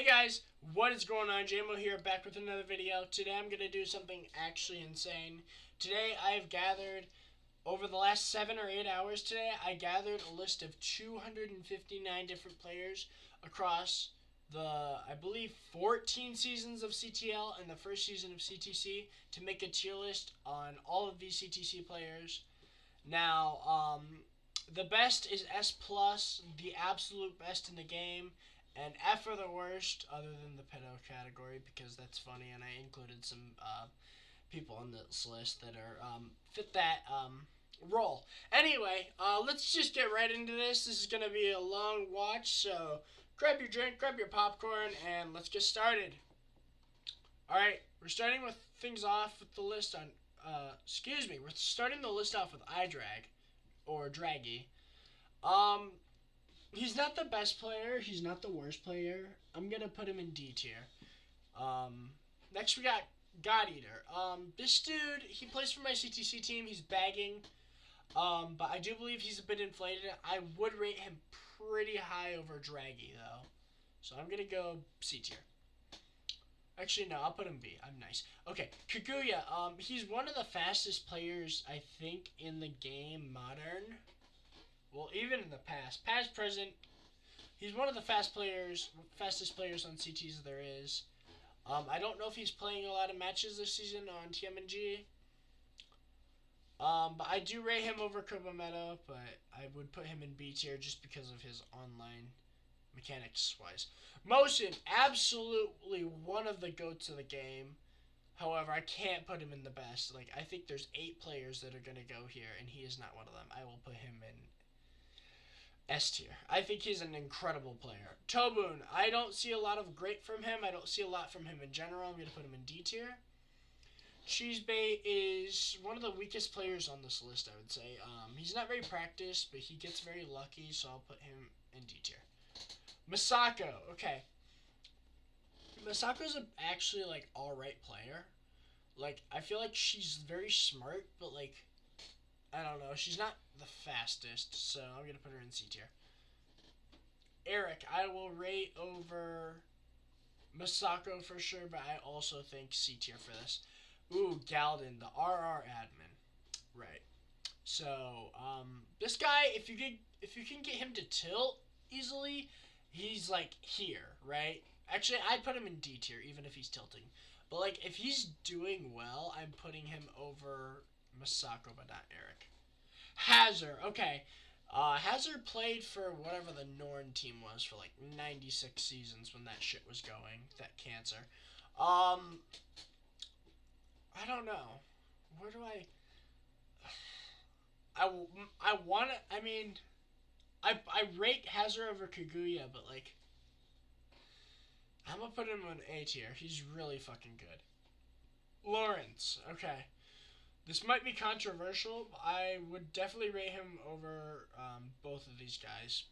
Hey guys, what is going on? JMO here, back with another video. Today I'm going to do something actually insane. Today I've gathered, over the last 7 or 8 hours today, I gathered a list of 259 different players across the, I believe, 14 seasons of CTL and the first season of CTC to make a tier list on all of these CTC players. Now, the best is S+, the absolute best in the game, and F for the worst, other than the pedo category, because that's funny, and I included some people on this list that are fit that role. Anyway, let's just get right into this. This is going to be a long watch, so grab your drink, grab your popcorn, and let's get started. Alright, we're starting with things off with the list on, we're starting the list off with iDrag, or Draggy. He's not the best player. He's not the worst player. I'm going to put him in D tier. Next we got God Eater. This dude, he plays for my CTC team. He's bagging. But I do believe he's a bit inflated. I would rate him pretty high over Draggy, though. So I'm going to go C tier. Actually, no, I'll put him B. I'm nice. Okay, Kaguya. He's one of the fastest players, I think, in the game modern. Well, even in the past, present, he's one of the fastest players on CTs there is. I don't know if he's playing a lot of matches this season on TMNG. But I do rate him over Kobameto, but I would put him in B tier just because of his online mechanics-wise. Motion, absolutely one of the goats of the game. However, I can't put him in the best. Like, I think there's 8 players that are going to go here, and he is not one of them. I will put him in S tier. I think he's an incredible player. Tobun, I don't see a lot of great from him. I don't see a lot from him in general. I'm going to put him in D tier. Cheesebait is one of the weakest players on this list, I would say. He's not very practiced, but he gets very lucky, so I'll put him in D tier. Misako, okay. Misako's actually, like, alright player. Like, I feel like she's very smart, but, like, I don't know. She's not the fastest, so I'm going to put her in C tier. Eric, I will rate over Misako for sure, but I also think C tier for this. Ooh, Galden, the RR admin. Right. So, this guy, if you can get him to tilt easily, he's, like, here, right? Actually, I'd put him in D tier, even if he's tilting. But, like, if he's doing well, I'm putting him over Misako, but not Eric. Hazard, okay. Hazard played for whatever the Norn team was for like 96 seasons when that shit was going, that cancer. I don't know. Where do I want to, I mean, I rate Hazard over Kaguya, but like, I'm gonna put him in A tier. He's really fucking good. Lawrence, okay. This might be controversial. I would definitely rate him over both of these guys,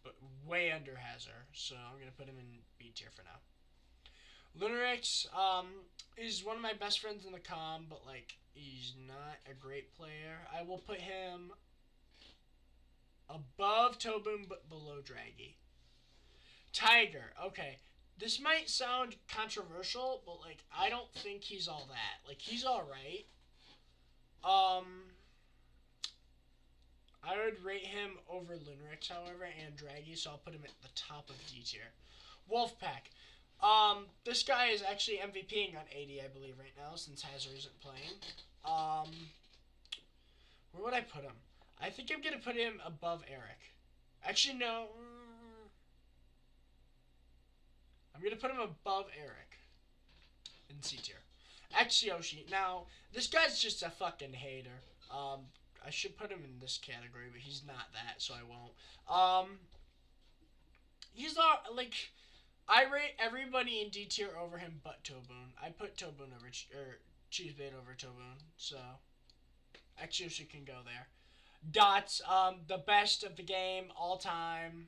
but way under Hazard. So I'm going to put him in B tier for now. Lunarix is one of my best friends in the comm, but like he's not a great player. I will put him above Tobun but below Draggy. Tiger, okay. This might sound controversial, but like I don't think he's all that. Like he's alright. I would rate him over Lunarix, however, and Draggy, so I'll put him at the top of D tier. Wolfpack. This guy is actually MVPing on 80, I believe, right now, since Hazard isn't playing. Where would I put him? I think I'm going to put him above Eric. Actually, no. I'm going to put him above Eric in C tier. Yoshi. Now, this guy's just a fucking hater. I should put him in this category, but he's not that, so I won't. He's not, like, I rate everybody in D tier over him but Tobun. I put Tobun over, Cheesebait over Tobun, so Yoshi can go there. Dots, the best of the game, all time.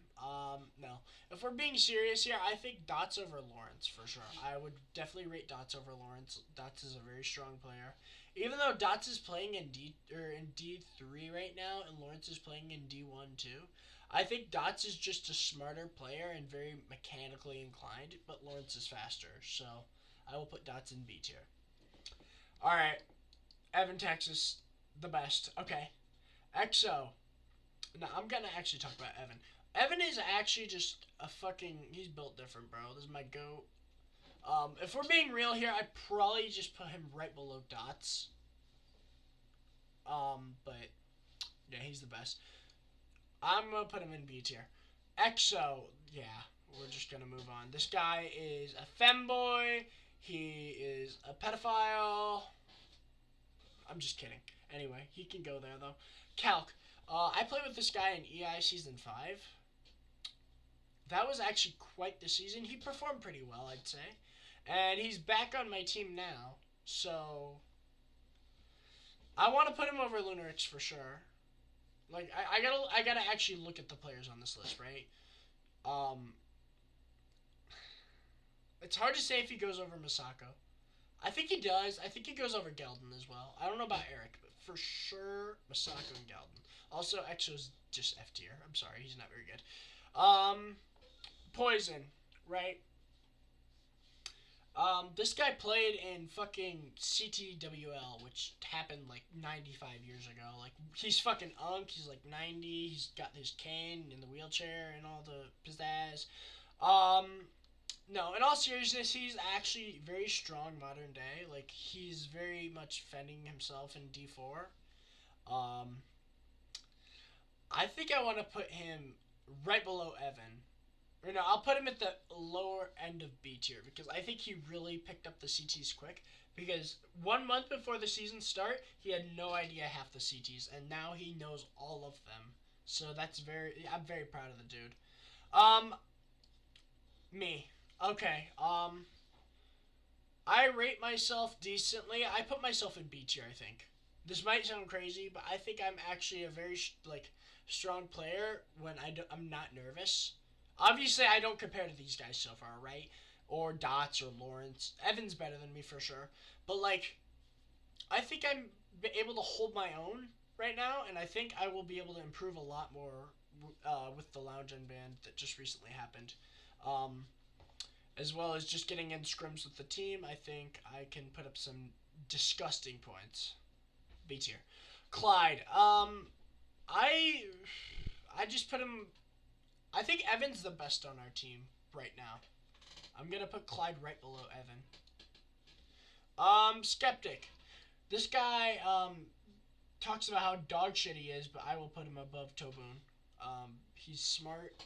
No. If we're being serious here, I think Dots over Lawrence, for sure. I would definitely rate Dots over Lawrence. Dots is a very strong player. Even though Dots is playing in D3 right now, and Lawrence is playing in D1 too, I think Dots is just a smarter player and very mechanically inclined, but Lawrence is faster. So I will put Dots in B tier. All right, Evan, Texas, the best. Okay, EXO. Now I'm gonna actually talk about Evan. Evan is actually just a fucking. He's built different, bro. This is my goat. If we're being real here, I'd probably just put him right below Dots. But yeah, he's the best. I'm gonna put him in B tier. EXO, yeah, we're just gonna move on. This guy is a femboy. He is a pedophile. I'm just kidding. Anyway, he can go there though. Calc. I played with this guy in EI Season 5. That was actually quite the season. He performed pretty well, I'd say. And he's back on my team now. So I want to put him over Lunarix for sure. Like I gotta actually look at the players on this list, right? Um, it's hard to say if he goes over Masako. I think he does. I think he goes over Geldon as well. I don't know about Eric, but for sure Masako and Geldon. Also, Exo's just F tier. I'm sorry, he's not very good. Poison, right? This guy played in fucking CTWL, which happened like 95 years ago. Like, he's fucking unk. He's like 90. He's got his cane in the wheelchair and all the pizzazz. No, in all seriousness, he's actually very strong modern day. Like, he's very much fending himself in D4. Um, I think I want to put him right below Evan. Or no, I'll put him at the lower end of B tier because I think he really picked up the CTs quick. Because 1 month before the season start, he had no idea half the CTs, and now he knows all of them. So I'm very proud of the dude. Um, me. Okay. I rate myself decently. I put myself in B tier, I think. This might sound crazy, but I think I'm actually a very strong player when I'm not nervous. Obviously, I don't compare to these guys so far, right? Or Dots or Lawrence. Evan's better than me for sure. But I think I'm able to hold my own right now, and I think I will be able to improve a lot more with the Lounge End band that just recently happened. Um, as well as just getting in scrims with the team, I think I can put up some disgusting points. B tier. Clyde. I just put him. I think Evan's the best on our team right now. I'm gonna put Clyde right below Evan. Skeptic. This guy talks about how dog shit he is, but I will put him above Tobun. He's smart.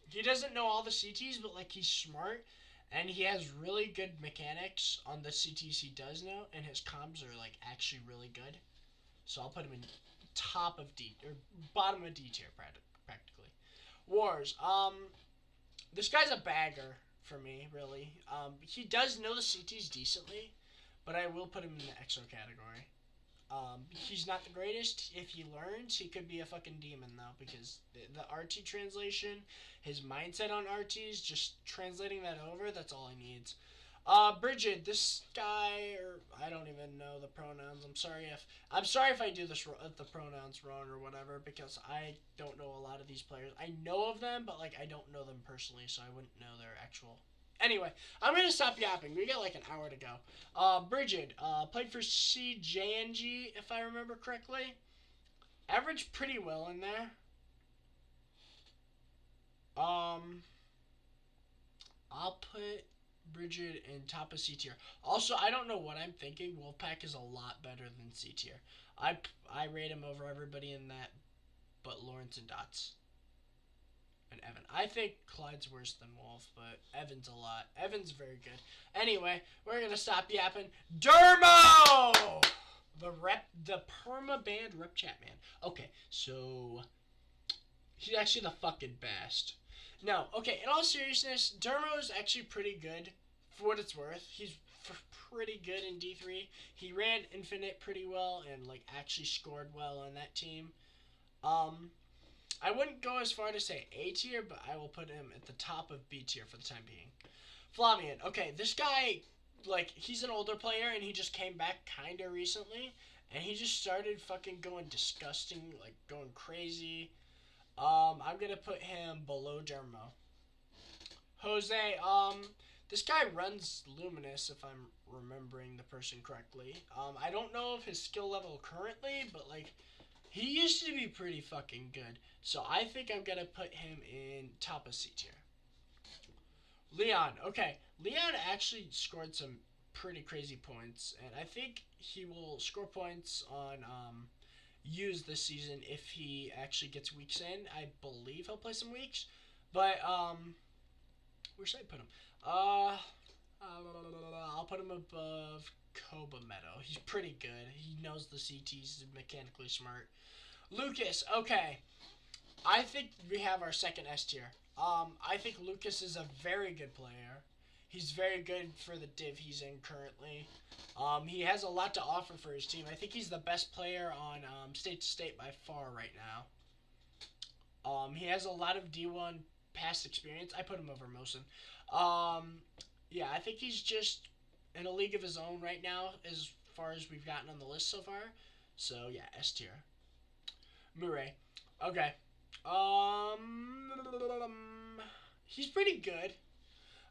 He doesn't know all the CTs, but he's smart, and he has really good mechanics on the CTs he does know, and his comms are actually really good. So I'll put him in top of D or bottom of D tier practically. Wars. This guy's a bagger for me, really. He does know the CTs decently, but I will put him in the EXO category. He's not the greatest. If he learns, he could be a fucking demon, though, because the RT translation, his mindset on RTs, just translating that over, that's all he needs. Bridget, this guy, or I don't even know the pronouns. I'm sorry if I do the pronouns wrong or whatever, because I don't know a lot of these players. I know of them, but I don't know them personally, so I wouldn't know their actual. Anyway, I'm gonna stop yapping. We got an hour to go. Bridget, played for CJNG, if I remember correctly. Averaged pretty well in there. I'll put Bridget in top of C tier. Also, I don't know what I'm thinking. Wolfpack is a lot better than C tier. I rate him over everybody in that, but Lawrence and Dots. And Evan. I think Clyde's worse than Wolf, but Evan's a lot. Evan's very good. Anyway, we're gonna stop yapping. Dermo! The perma band rep chat man. Okay, so he's actually the fucking best. No, okay, in all seriousness, Dermo is actually pretty good for what it's worth. He's pretty good in D3. He ran Infinite pretty well and actually scored well on that team. I wouldn't go as far to say A tier, but I will put him at the top of B tier for the time being. Flavian, okay, this guy, he's an older player and he just came back kinda recently, and he just started fucking going disgusting, going crazy. I'm gonna put him below Dermo. Jose, this guy runs Luminous, if I'm remembering the person correctly. I don't know of his skill level currently, but like he used to be pretty fucking good. So I think I'm gonna put him in top of C tier. Leon, okay. Leon actually scored some pretty crazy points, and I think he will score points on use this season if he actually gets weeks in. I believe he'll play some weeks, but where should I put him? Uh, I'll put him above Koba Meadow. He's pretty good. He knows the CTs. He's mechanically smart. Lucas, okay. I think we have our second S tier. I think Lucas is a very good player. He's very good for the div he's in currently. He has a lot to offer for his team. I think he's the best player on state to state by far right now. He has a lot of D1 past experience. I put him over Mosin. Yeah, I think he's just in a league of his own right now as far as we've gotten on the list so far. So yeah, S tier. Murray. Okay. Um, he's pretty good.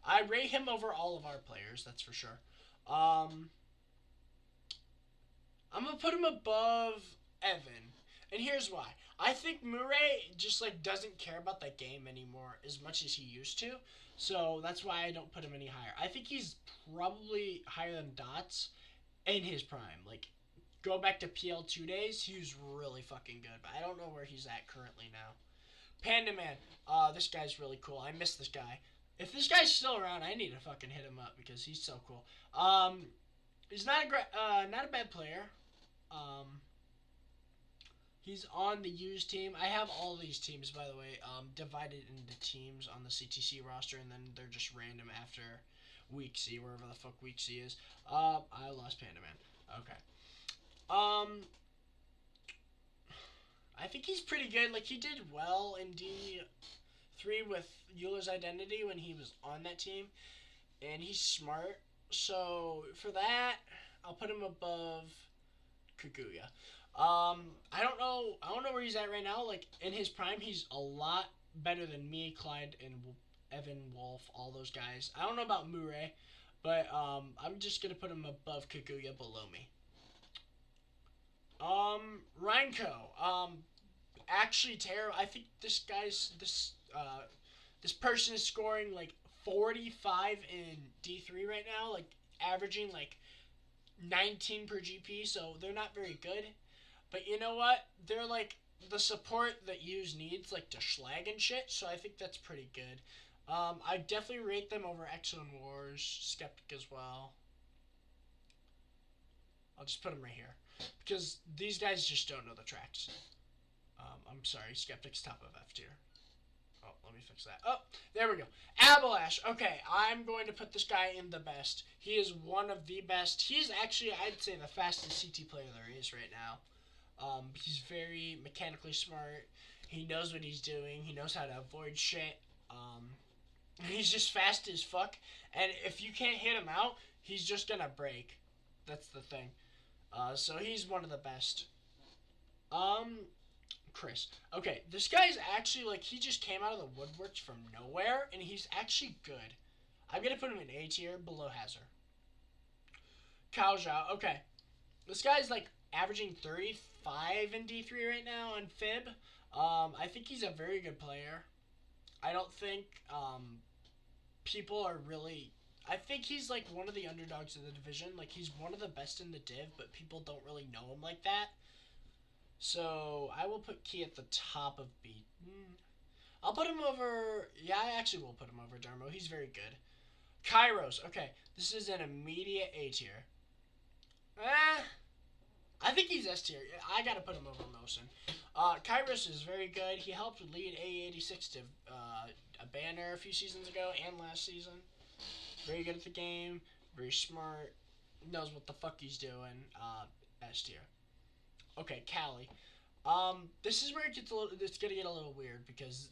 I rate him over all of our players, that's for sure. Um, I'm gonna put him above Evan, and here's why. I think Murray just like doesn't care about that game anymore as much as he used to, so that's why I don't put him any higher. I think he's probably higher than Dots in his prime. Like, go back to PL2 days, he was really fucking good, but I don't know where he's at currently now. Panda Man, this guy's really cool. I miss this guy. If this guy's still around, I need to fucking hit him up because he's so cool. He's not a bad player. Um, he's on the used team. I have all these teams, by the way, divided into teams on the CTC roster, and then they're just random after week C, wherever the fuck week C is. I lost Panda Man. Okay. Um, I think he's pretty good. Like he did well in D3 with Euler's identity when he was on that team, and he's smart. So for that, I'll put him above Kaguya. I don't know. I don't know where he's at right now. Like in his prime, he's a lot better than me, Clyde, and Evan Wolf. All those guys. I don't know about Murray, but I'm just gonna put him above Kaguya, below me. Reinko. Actually terrible. I think this person is scoring like 45 in D3 right now, like averaging like 19 per GP, so they're not very good. But you know what? They're like the support that Use needs, like to schlag and shit, so I think that's pretty good. I definitely rate them over Exo and Wars, Skeptic as well. I'll just put them right here. Because these guys just don't know the tracks. I'm sorry, Skeptic's top of F tier. Oh, let me fix that. Oh, there we go. Abalash. Okay, I'm going to put this guy in the best. He is one of the best. He's actually, I'd say, the fastest CT player there is right now. He's very mechanically smart. He knows what he's doing. He knows how to avoid shit. He's just fast as fuck. And if you can't hit him out, he's just gonna break. That's the thing. So he's one of the best. Um, Chris. Okay, this guy's actually like he just came out of the woodworks from nowhere, and he's actually good. I'm gonna put him in A tier, below Hazard. Cao Zhao. Okay, this guy's like averaging 35 in D3 right now on Fib. I think he's a very good player. I don't think people are really. I think he's like one of the underdogs of the division. Like he's one of the best in the div, but people don't really know him like that. So I will put Key at the top of B. I'll put him over. Yeah, I actually will put him over Darmo. He's very good. Kairos. Okay, this is an immediate A tier. I think he's S tier. I gotta put him over Mosin. Kairos is very good. He helped lead A86 to a banner a few seasons ago and last season. Very good at the game. Very smart. Knows what the fuck he's doing. S tier. Okay, Callie. This is where it gets a little. It's gonna get a little weird because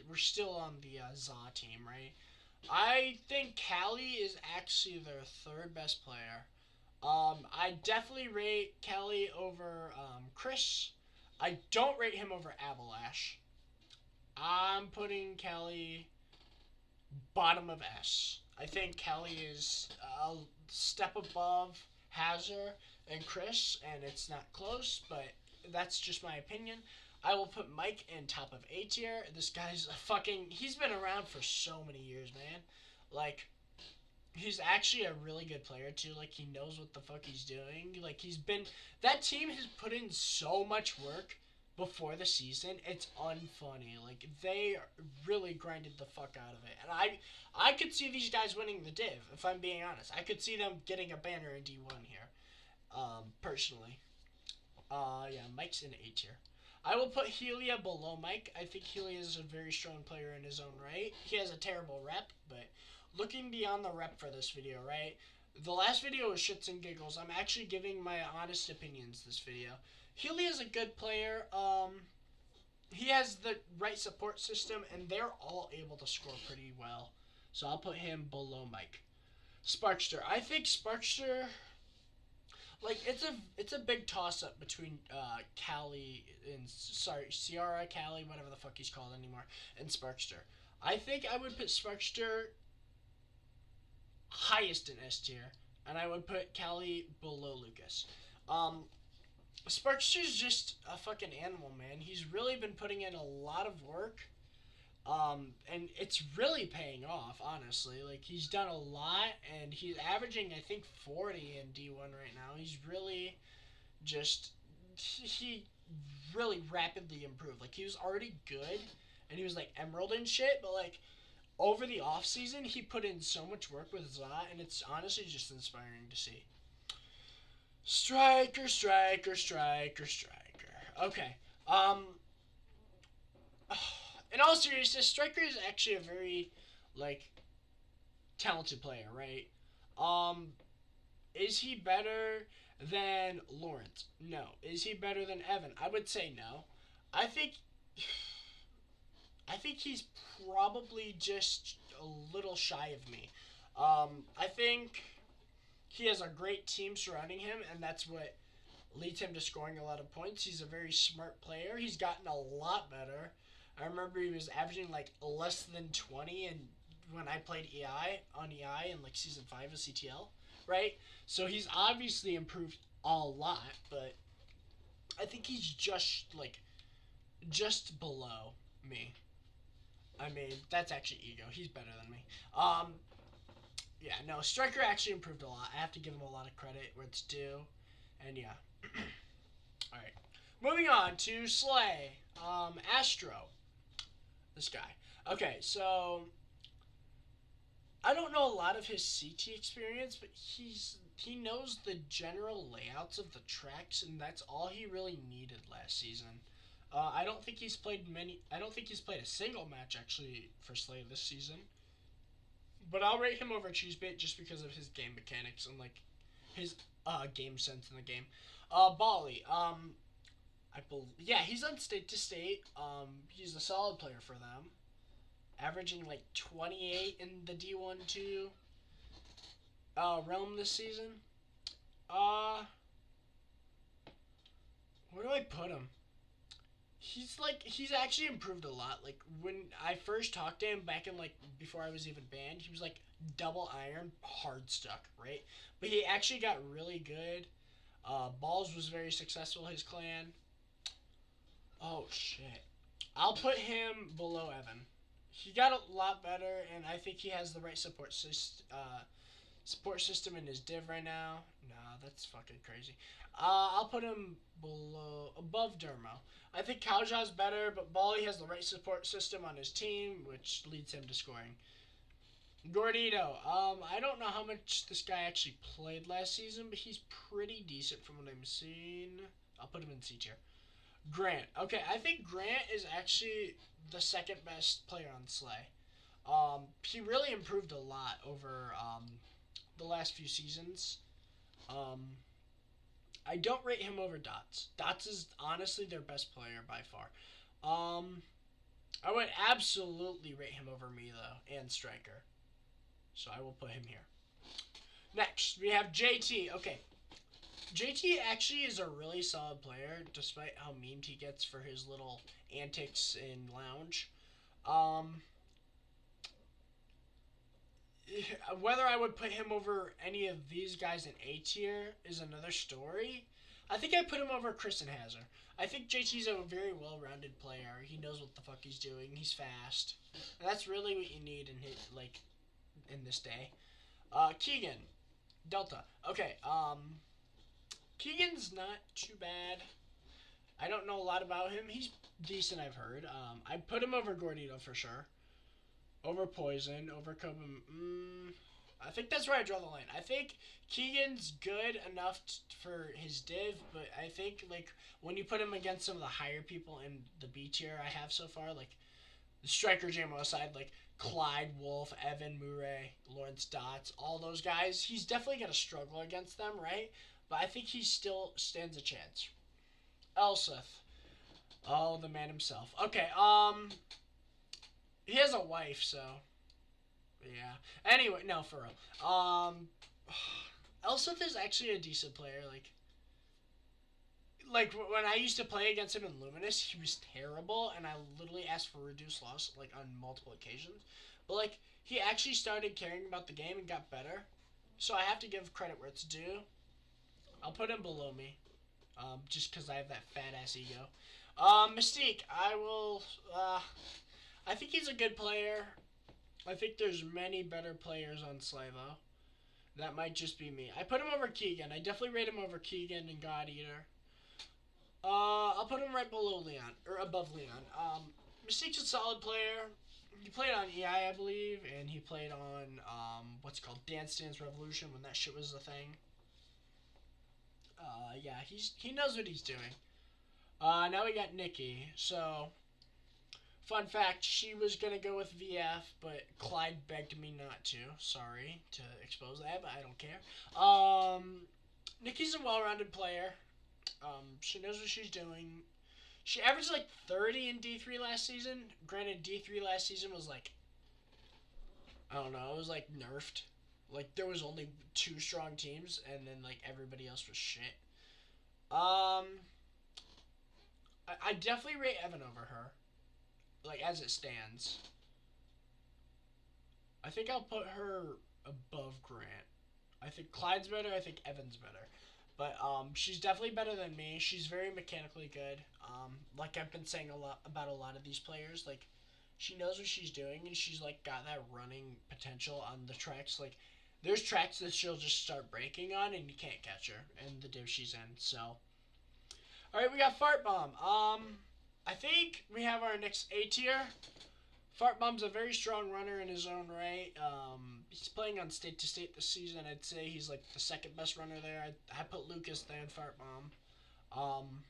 we're still on the Za team, right? I think Callie is actually their third best player. I definitely rate Kelly over Chris. I don't rate him over Abalash. I'm putting Kelly bottom of S. I think Kelly is a step above Hazard and Chris, and it's not close, but that's just my opinion. I will put Mike in top of A tier. This guy's a fucking. He's been around for so many years, man. Like, he's actually a really good player, too. Like, he knows what the fuck he's doing. Like, he's been. That team has put in so much work before the season. It's unfunny. Like, they really grinded the fuck out of it. And I could see these guys winning the div, if I'm being honest. I could see them getting a banner in D1 here, personally. Yeah, Mike's in A tier. I will put Helia below Mike. I think Helia is a very strong player in his own right. He has a terrible rep, but looking beyond the rep for this video, right? The last video was shits and giggles. I'm actually giving my honest opinions this video. Helia is a good player. He has the right support system, and they're all able to score pretty well. So I'll put him below Mike. Sparkster. I think Sparkster, like, it's a big toss up between Callie and Ciara, Callie, whatever the fuck he's called anymore, and Sparkster. I think I would put Sparkster highest in S tier, and I would put Callie below Lucas. Sparkster's just a fucking animal, man. He's really been putting in a lot of work. And it's really paying off, honestly. Like, he's done a lot, and he's averaging, I think, 40 in D1 right now. He's really just, he really rapidly improved. Like, he was already good, and he was, like, Emerald and shit, but, like, over the off season, he put in so much work with Zot, and it's honestly just inspiring to see. Striker. Okay. In all seriousness, Striker is actually a very, like, talented player, right? Is he better than Lawrence? No. Is he better than Evan? I would say no. I think he's probably just a little shy of me. I think he has a great team surrounding him, and that's what leads him to scoring a lot of points. He's a very smart player. He's gotten a lot better. I remember he was averaging like less than 20 and when I played on EI in like season 5 of CTL, right? So he's obviously improved a lot, but I think he's just below me. I mean, that's actually ego. He's better than me. Yeah, no, Striker actually improved a lot. I have to give him a lot of credit where it's due. And yeah. Alright. Moving on to Slay. Astro. This guy. Okay, so I don't know a lot of his CT experience, but he knows the general layouts of the tracks, and that's all he really needed last season. I don't think he's played a single match actually for Slay this season. But I'll rate him over Cheesebait just because of his game mechanics and like his game sense in the game. Bali. He's on state to state. He's a solid player for them, averaging like 28 in the D1-2 realm this season. Where do I put him? He's actually improved a lot. Like, when I first talked to him back in, like, before I was even banned, he was, like, double iron, hard stuck, right? But he actually got really good. Balls was very successful, his clan. Oh, shit. I'll put him below Evan. He got a lot better, and I think he has the right support system in his div right now. Nah, that's fucking crazy. I'll put him above Dermo. I think Kalja's better, but Bali has the right support system on his team, which leads him to scoring. Gordito. I don't know how much this guy actually played last season, but he's pretty decent from what I'm seeing. I'll put him in C tier. Grant. Okay, I think Grant is actually the second best player on Slay. He really improved a lot over the last few seasons. I don't rate him over Dots. Dots is honestly their best player by far. I would absolutely rate him over me though, and Striker. So I will put him here. Next, we have JT. Okay. JT actually is a really solid player, despite how memed he gets for his little antics in Lounge. Um, Whether I would put him over any of these guys in A tier is another story. I think I put him over Kristen Hazard. I think JT's a very well-rounded player. He knows what the fuck he's doing. He's fast. And that's really what you need in in this day. Keegan, Delta. Okay. Keegan's not too bad. I don't know a lot about him. He's decent, I've heard. I'd put him over Gordito for sure. Over Poison, over Kobe. I think that's where I draw the line. I think Keegan's good enough for his div, but I think like when you put him against some of the higher people in the B tier I have so far, like the striker JMO aside, like Clyde, Wolf, Evan, Murray, Lawrence Dots, all those guys, he's definitely gonna struggle against them, right? But I think he still stands a chance. Elseth. Oh, the man himself. Okay, he has a wife, so yeah. Anyway, no, for real. Elseth is actually a decent player. Like when I used to play against him in Luminous, he was terrible, and I literally asked for reduced loss like on multiple occasions. But like he actually started caring about the game and got better. So I have to give credit where it's due. I'll put him below me, just because I have that fat ass ego. Mystique, I will. I think he's a good player. I think there's many better players on Slavo. That might just be me. I put him over Keegan. I definitely rate him over Keegan and God Eater. I'll put him right below Leon or above Leon. Mystique's a solid player. He played on EI, I believe, and he played on what's it called Dance Dance Revolution when that shit was the thing. Yeah, he knows what he's doing. Now we got Nikki. So fun fact, she was going to go with VF, but Clyde begged me not to. Sorry to expose that, but I don't care. Nikki's a well-rounded player. She knows what she's doing. She averaged like 30 in D3 last season. Granted, D3 last season was like, I don't know, it was like nerfed. Like, there was only two strong teams, and then like everybody else was shit. I definitely rate Evan over her, like as it stands. I think I'll put her above Grant. I think Clyde's better. I think Evan's better. But she's definitely better than me. She's very mechanically good. Like I've been saying a lot about a lot of these players. Like she knows what she's doing, and she's like got that running potential on the tracks. Like there's tracks that she'll just start breaking on, and you can't catch her in the div she's in. So, all right, we got Fart Bomb. I think we have our next A tier. Fart Bomb's a very strong runner in his own right. He's playing on state to state this season. I'd say he's like the second best runner there. I put Lucas there and Fart Bomb.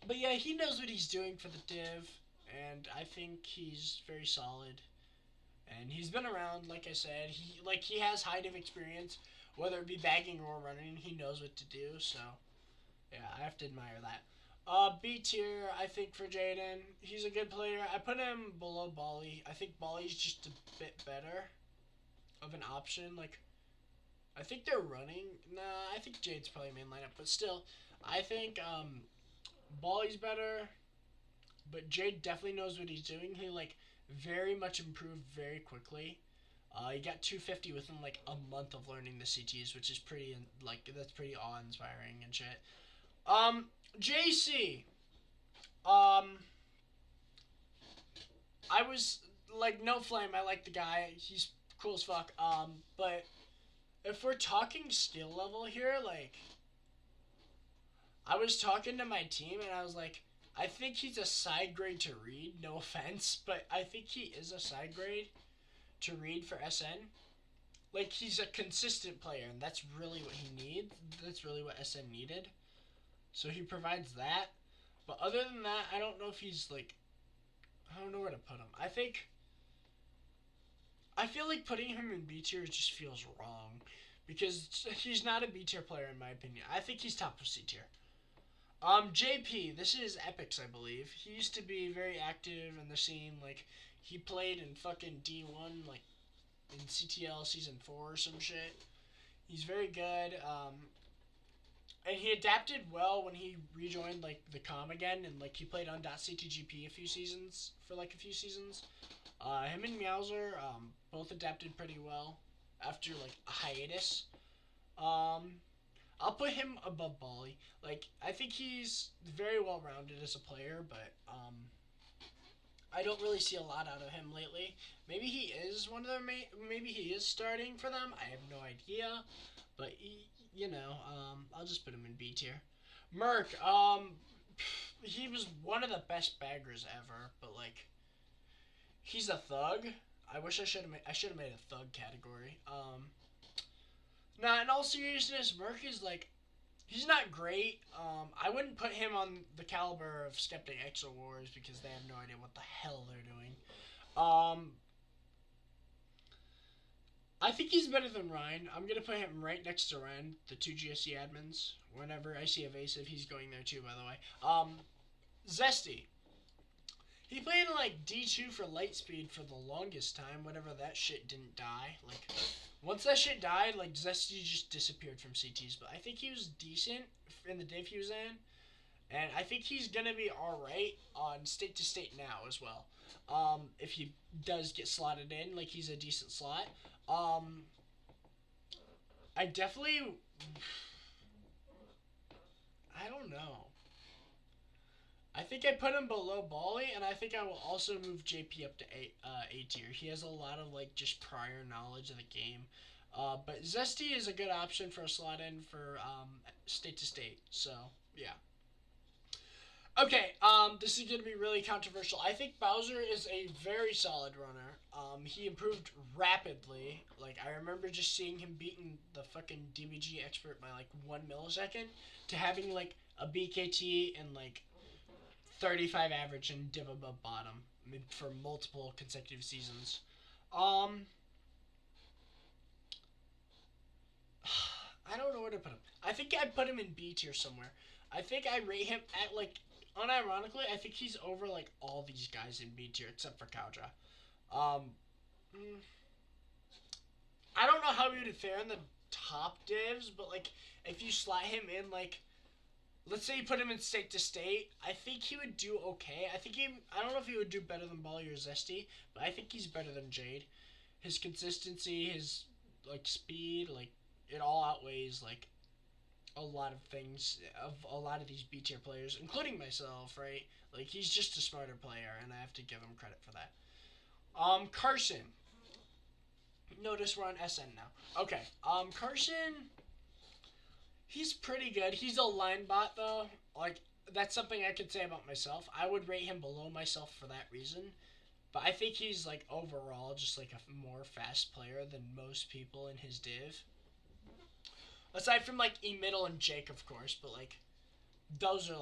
But yeah, he knows what he's doing for the div, and I think he's very solid. And he's been around, like I said. He has high div experience, whether it be bagging or running. He knows what to do. So yeah, I have to admire that. B tier, I think for Jaden, he's a good player. I put him below Bali. I think Bali's just a bit better of an option. Like, I think they're running. Nah, I think Jade's probably main lineup, but still, I think Bali's better. But Jade definitely knows what he's doing. He like very much improved very quickly. He got 250 within like a month of learning the CTs, which is pretty like that's pretty awe-inspiring and shit. JC. I was like no flame. I like the guy. He's cool as fuck. But if we're talking skill level here, like I was talking to my team and I was like, I think he's a side grade to read. No offense, but I think he is a side grade to read for SN. Like he's a consistent player, and that's really what he needs. That's really what SN needed. So he provides that. But other than that, I don't know if he's like, I don't know where to put him. I feel like putting him in B tier just feels wrong because he's not a B tier player in my opinion. I think he's top of C tier. JP, this is Epics, I believe. He used to be very active in the scene. Like he played in fucking D1, like in CTL season 4 or some shit. He's very good. and he adapted well when he rejoined like the com again, and like he played on .ctgp a few seasons for like a few seasons. Him and Meowser both adapted pretty well after like a hiatus. Um, I'll put him above Bali. Like I think he's very well rounded as a player, but I don't really see a lot out of him lately. Maybe he is one of their maybe he is starting for them. I have no idea, but I'll just put him in B tier. Merc, he was one of the best baggers ever, but like he's a thug. I wish I should have made a thug category. Nah, in all seriousness, Merc is like he's not great. I wouldn't put him on the caliber of Skeptic Exo Wars because they have no idea what the hell they're doing. Um, I think he's better than Ryan. I'm gonna put him right next to Ryan, the two GSC admins. Whenever I see Evasive, he's going there too. By the way, Zesty. He played in like D2 for Lightspeed for the longest time. Whenever that shit didn't die, like once that shit died, like Zesty just disappeared from CTs. But I think he was decent in the div he was in, and I think he's gonna be all right on state to state now as well. If he does get slotted in, like he's a decent slot. Um, I definitely, I don't know. I think I put him below Bali, and I think I will also move JP up to A tier. He has a lot of like just prior knowledge of the game. But Zesty is a good option for a slot in for state to state. So yeah. Okay, this is going to be really controversial. I think Bowser is a very solid runner. He improved rapidly. Like, I remember just seeing him beating the fucking DBG expert by, like, 1 millisecond to having, like, a BKT and, like, 35 average and div above bottom for multiple consecutive seasons. I don't know where to put him. I think I'd put him in B tier somewhere. I think I rate him at, like, unironically, I think he's over like all these guys in B tier except for Kaudra. Um, I don't know how he would fare in the top divs, but like if you slot him in like, let's say you put him in state to state, I think he would do okay. I don't know if he would do better than Bali or Zesty, but I think he's better than Jade. His consistency, his like speed, like it all outweighs like a lot of things of a lot of these B tier players, including myself, right? Like he's just a smarter player, and I have to give him credit for that. Carson. Notice we're on SN now. Okay. Carson. He's pretty good. He's a line bot though. Like that's something I could say about myself. I would rate him below myself for that reason. But I think he's like overall just like a more fast player than most people in his div. Aside from like E-Middle and Jake, of course, but like those are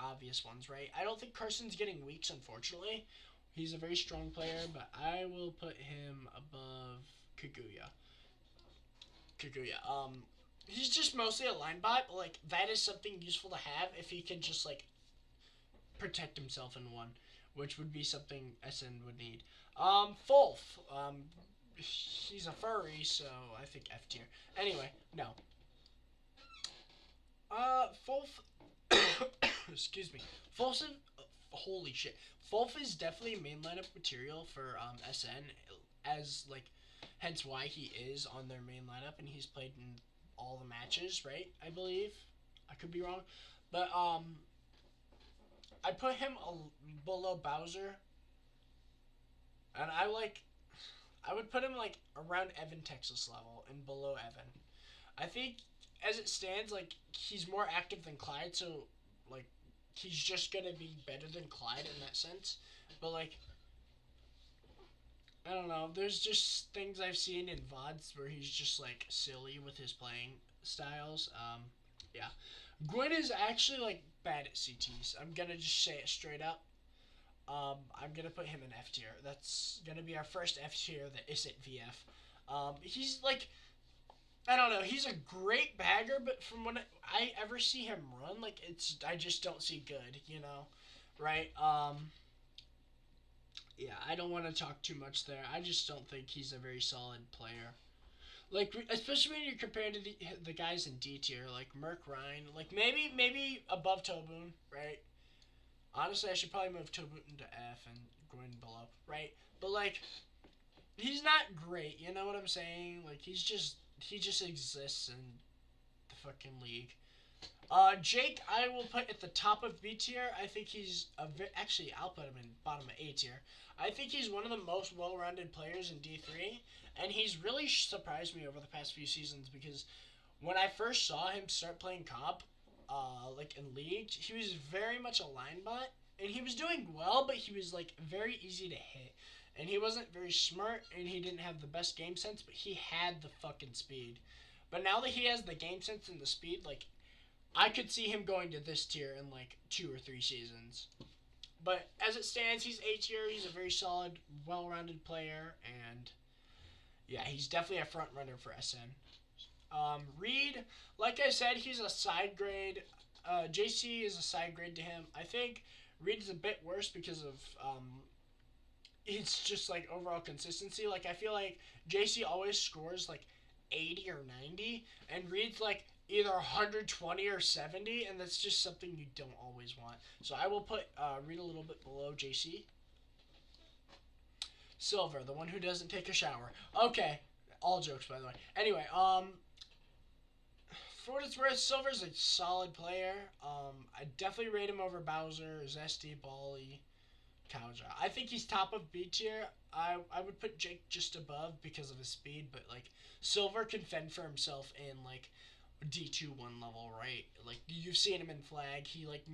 obvious ones, right? I don't think Carson's getting weeks, unfortunately. He's a very strong player, but I will put him above Kaguya. He's just mostly a line bot, but like that is something useful to have if he can just like protect himself in one, which would be something SN would need. Fulf. He's a furry, so I think F tier. Anyway, no. Fulf. Excuse me. Fulf. Holy shit. Fulf is definitely main lineup material for SN, as like, hence why he is on their main lineup, and he's played in all the matches, right? I believe. I could be wrong, but I put him below Bowser, and I would put him like around Evan Texas level and below Evan. I think as it stands, like he's more active than Clyde, so like he's just gonna be better than Clyde in that sense. But like I don't know, there's just things I've seen in VODs where he's just like silly with his playing styles. Yeah. Gwyn is actually like bad at CTs. I'm gonna just say it straight up. I'm gonna put him in F tier. That's gonna be our first F tier that isn't VF. He's like I don't know. He's a great bagger, but from when I ever see him run, like I just don't see good, right? Yeah, I don't want to talk too much there. I just don't think he's a very solid player. Like especially when you're compared to the guys in D tier, like Merc Ryan, like maybe above Tobun, right? Honestly, I should probably move Tobun to F and Gwyn below, right? But like he's not great, you know what I'm saying? Like he just exists in the fucking league. Jake, I will put at the top of B tier. I think he's actually I'll put him in bottom of A tier. I think he's one of the most well-rounded players in D3, and he's really surprised me over the past few seasons because when I first saw him start playing comp, like in league, he was very much a line bot, and he was doing well, but he was like very easy to hit, and he wasn't very smart, and he didn't have the best game sense, but he had the fucking speed. But now that he has the game sense and the speed, like I could see him going to this tier in like 2 or 3 seasons. But as it stands, he's A tier. He's a very solid, well-rounded player, and yeah, he's definitely a front runner for SN. Reed, like I said, he's a side grade. JC is a side grade to him. I think Reed is a bit worse because of it's just like overall consistency. Like I feel like JC always scores like 80 or 90, and Reed's like either 120 or 70, and that's just something you don't always want. So I will put Reed a little bit below JC. Silver, the one who doesn't take a shower. Okay, all jokes by the way. Anyway, for what it's worth, Silver's a solid player. I definitely rate him over Bowser, Zesty, Bali, Kauja. I think he's top of B tier. I would put Jake just above because of his speed, but like Silver can fend for himself in like D2 one level, right? Like you've seen him in flag. He like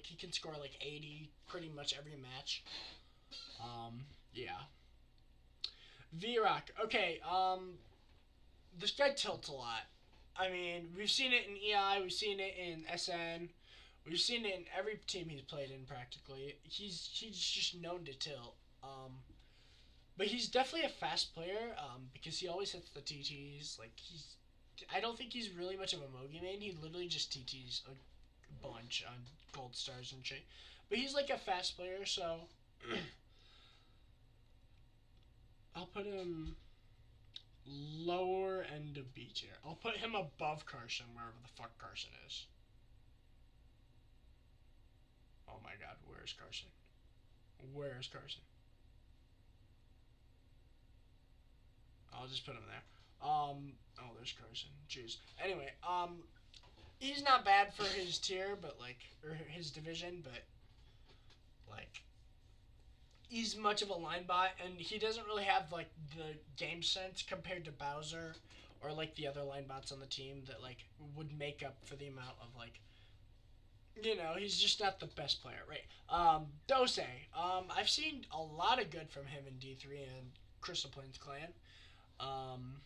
he can score like 80 pretty much every match. Yeah. V-Rock. Okay, this guy tilts a lot. I mean, we've seen it in EI, we've seen it in SN, we've seen it in every team he's played in practically. He's just known to tilt. But he's definitely a fast player because he always hits the TTs. Like I don't think he's really much of a Mogi main. He literally just TTs a bunch on gold stars and shit. But he's like a fast player, so I'll put him lower end of B tier. I'll put him above Carson, wherever the fuck Carson is. Oh my god, where's Carson? Where's Carson? I'll just put him there. Oh, there's Carson. Jeez. Anyway, he's not bad for his tier, but like, or his division, but like, he's much of a line bot, and he doesn't really have like the game sense compared to Bowser or like the other line bots on the team that like would make up for the amount of like he's just not the best player, right? Dose. I've seen a lot of good from him in D3 and Crystal Plains Clan. Um,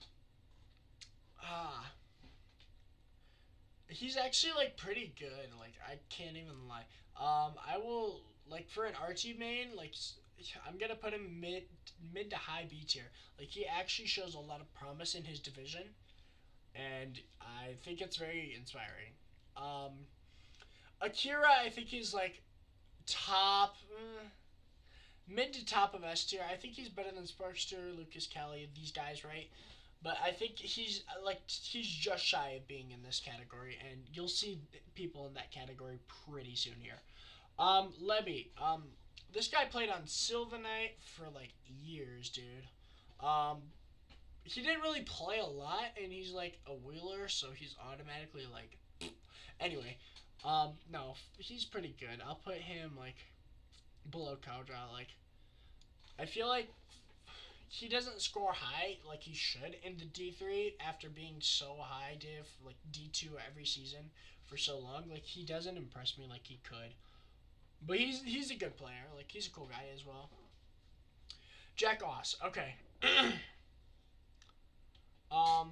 ah, he's actually like pretty good. Like I can't even lie. I will like for an Archie main, like I'm gonna put him mid to high B tier. Like he actually shows a lot of promise in his division, and I think it's very inspiring. Akira, I think he's like top, mid to top of S tier. I think he's better than Sparkster, Lucas Kelly, these guys, right? But I think he's just shy of being in this category, and you'll see people in that category pretty soon here. Lebby, this guy played on Sylvanite for like years, dude. Um, he didn't really play a lot, and he's like a wheeler, so he's automatically like. Anyway, no, he's pretty good. I'll put him like below Cowdraw. Like, I feel like he doesn't score high like he should in the D3 after being so high div like D2 every season for so long. Like he doesn't impress me like he could. But he's a good player. Like he's a cool guy as well. Jack Oss. Okay. um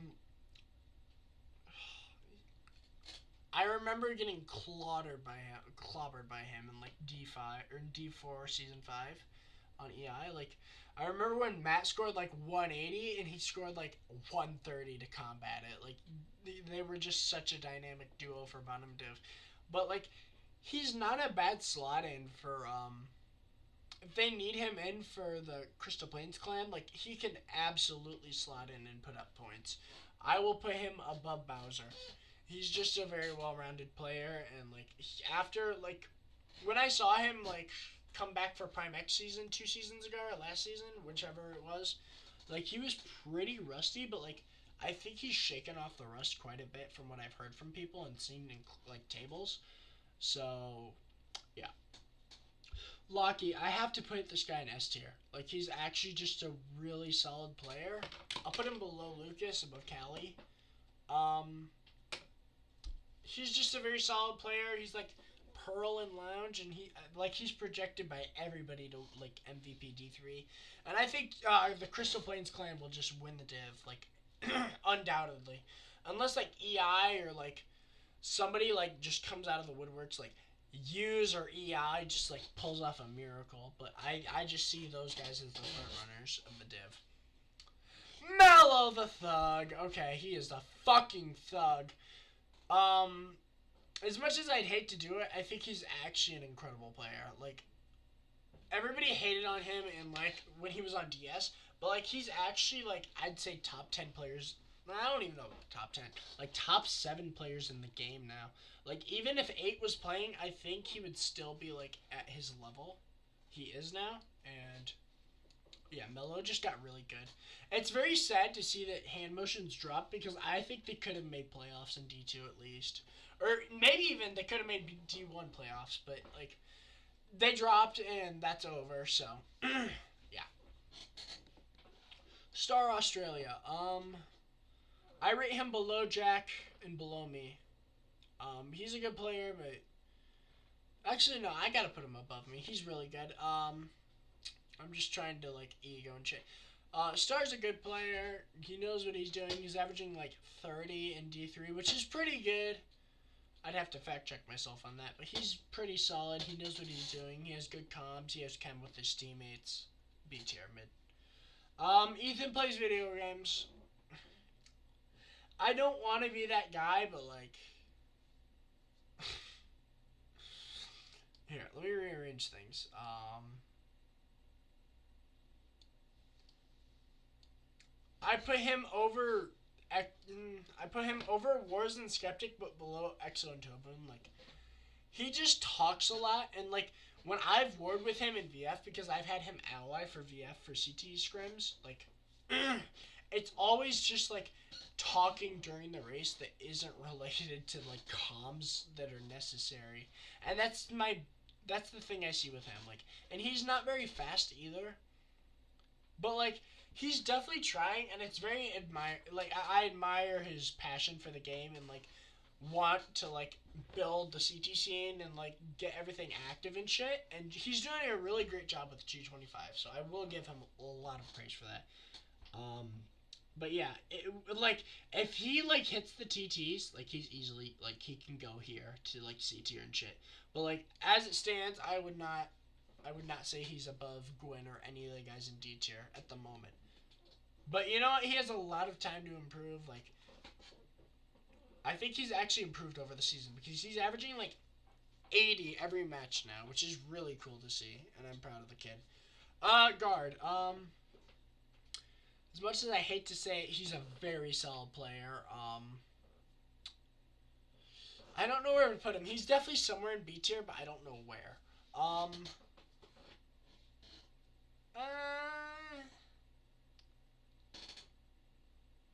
I remember getting clobbered by him in like D5 or D4 season 5 on EI. Like I remember when Matt scored like 180 and he scored like 130 to combat it. Like they were just such a dynamic duo for bottom div. But like he's not a bad slot in for if they need him in for the Crystal Plains clan, like he can absolutely slot in and put up points. I will put him above Bowser. He's just a very well-rounded player, and like after like when I saw him like come back for Prime X season 2 seasons ago or last season, whichever it was, like he was pretty rusty, but like I think he's shaken off the rust quite a bit from what I've heard from people and seen in like tables. So yeah, Locky, I have to put this guy in S tier. Like he's actually just a really solid player. I'll put him below Lucas, above Callie. Um, he's just a very solid player. He's like Pearl and Lounge, and he's projected by everybody to like MVP D3, and I think the Crystal Plains clan will just win the div like undoubtedly, unless like EI or like somebody like just comes out of the woodworks like Use or EI just like pulls off a miracle, but I just see those guys as the front runners of the div. Mellow the Thug. Okay, he is the fucking thug. Um, as much as I'd hate to do it, I think he's actually an incredible player. Like everybody hated on him in like when he was on DS, but like he's actually like I'd say top 10 players. I don't even know top 10. Like top 7 players in the game now. Like even if 8 was playing, I think he would still be like at his level. He is now, and yeah, Melo just got really good. It's very sad to see that hand motions drop because I think they could have made playoffs in D2 at least. Or maybe even they could have made D1 playoffs, but like they dropped and that's over, so yeah. Star Australia. I rate him below Jack and below me. He's a good player, but actually no, I gotta put him above me. He's really good. I'm just trying to like ego and shit. Star's a good player. He knows what he's doing. He's averaging like 30 in D3, which is pretty good. I'd have to fact check myself on that, but he's pretty solid. He knows what he's doing. He has good comms. He has chem with his teammates. B tier mid. Ethan plays video games. I don't want to be that guy, but like, here, let me rearrange things. I put him over. I put him over Wars and Skeptic, but below Exo and Tobin. Like, he just talks a lot, and like when I've warred with him in VF because I've had him ally for VF for CT scrims, like it's always just like talking during the race that isn't related to like comms that are necessary, and that's the thing I see with him. Like, and he's not very fast either, but like he's definitely trying, and it's very I admire his passion for the game and like want to like build the CT scene and like get everything active and shit. And he's doing a really great job with G25, so I will give him a lot of praise for that. But yeah, like if he like hits the TTs, like he's easily like he can go here to like C tier and shit. But like as it stands, I would not say he's above Gwyn or any of the guys in D tier at the moment. But you know what? He has a lot of time to improve. Like I think he's actually improved over the season because he's averaging like 80 every match now, which is really cool to see, and I'm proud of the kid. Guard. As much as I hate to say it, he's a very solid player. I don't know where to put him. He's definitely somewhere in B tier, but I don't know where. Uh,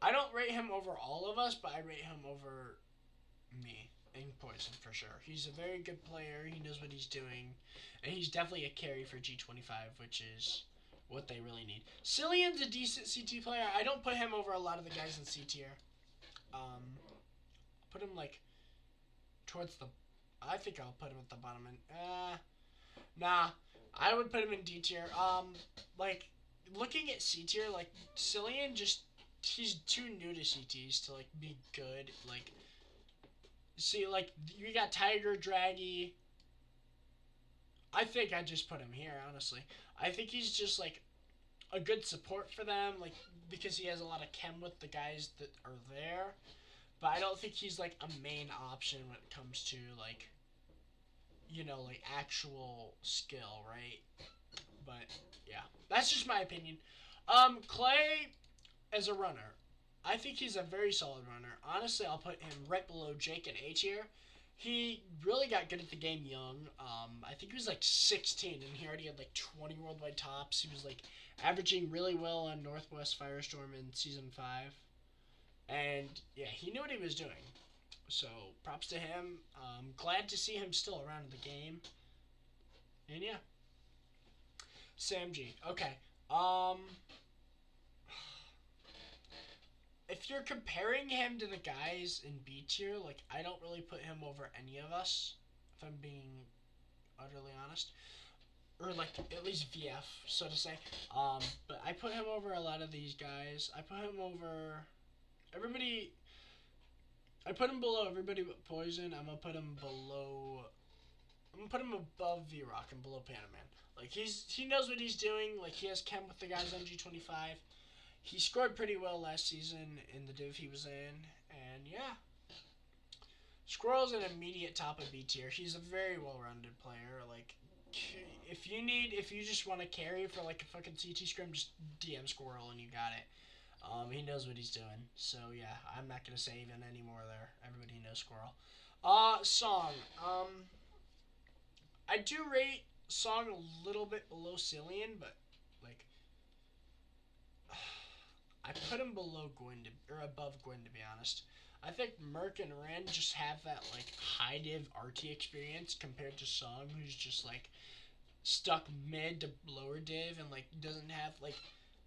I don't rate him over all of us, but I rate him over me in Poison for sure. He's a very good player. He knows what he's doing, and he's definitely a carry for G25, which is what they really need. Cillian's a decent CT player. I don't put him over a lot of the guys in C tier. Put him like towards the. I think I'll put him at the bottom. Nah, I would put him in D tier. Like looking at C tier, like Cillian just he's too new to CTs to like be good. Like see, like you got Tiger Draggy. I think I just put him here. Honestly, I think he's just like a good support for them, like because he has a lot of chem with the guys that are there. But I don't think he's like a main option when it comes to like like actual skill, right? But yeah, that's just my opinion. Clay as a runner, I think he's a very solid runner. Honestly, I'll put him right below Jake in A tier. He really got good at the game young. I think he was like 16, and he already had like 20 worldwide tops. He was like averaging really well on Northwest Firestorm in season 5, and yeah, he knew what he was doing. So props to him. Glad to see him still around in the game. And yeah, Sam G. Okay. Um, if you're comparing him to the guys in B tier, like I don't really put him over any of us. If I'm being utterly honest, or like at least VF, so to say. But I put him over a lot of these guys. I put him over everybody. I put him below everybody but Poison. I'm gonna put him below. I'm gonna put him above V Rock and below Panaman. Like he knows what he's doing. Like he has chem with the guys on G25. He scored pretty well last season in the div he was in, and yeah, Squirrel's an immediate top of B tier. He's a very well-rounded player. Like, if you just want to carry for like a fucking CT scrim, just DM Squirrel and you got it. He knows what he's doing. So yeah, I'm not gonna say even any more there. Everybody knows Squirrel. Song. I do rate Song a little bit below Cillian, but like, I put him below Gwyn or above Gwyn to be honest. I think Merc and Ren just have that like high div RT experience compared to Song, who's just like stuck mid to lower div and like doesn't have like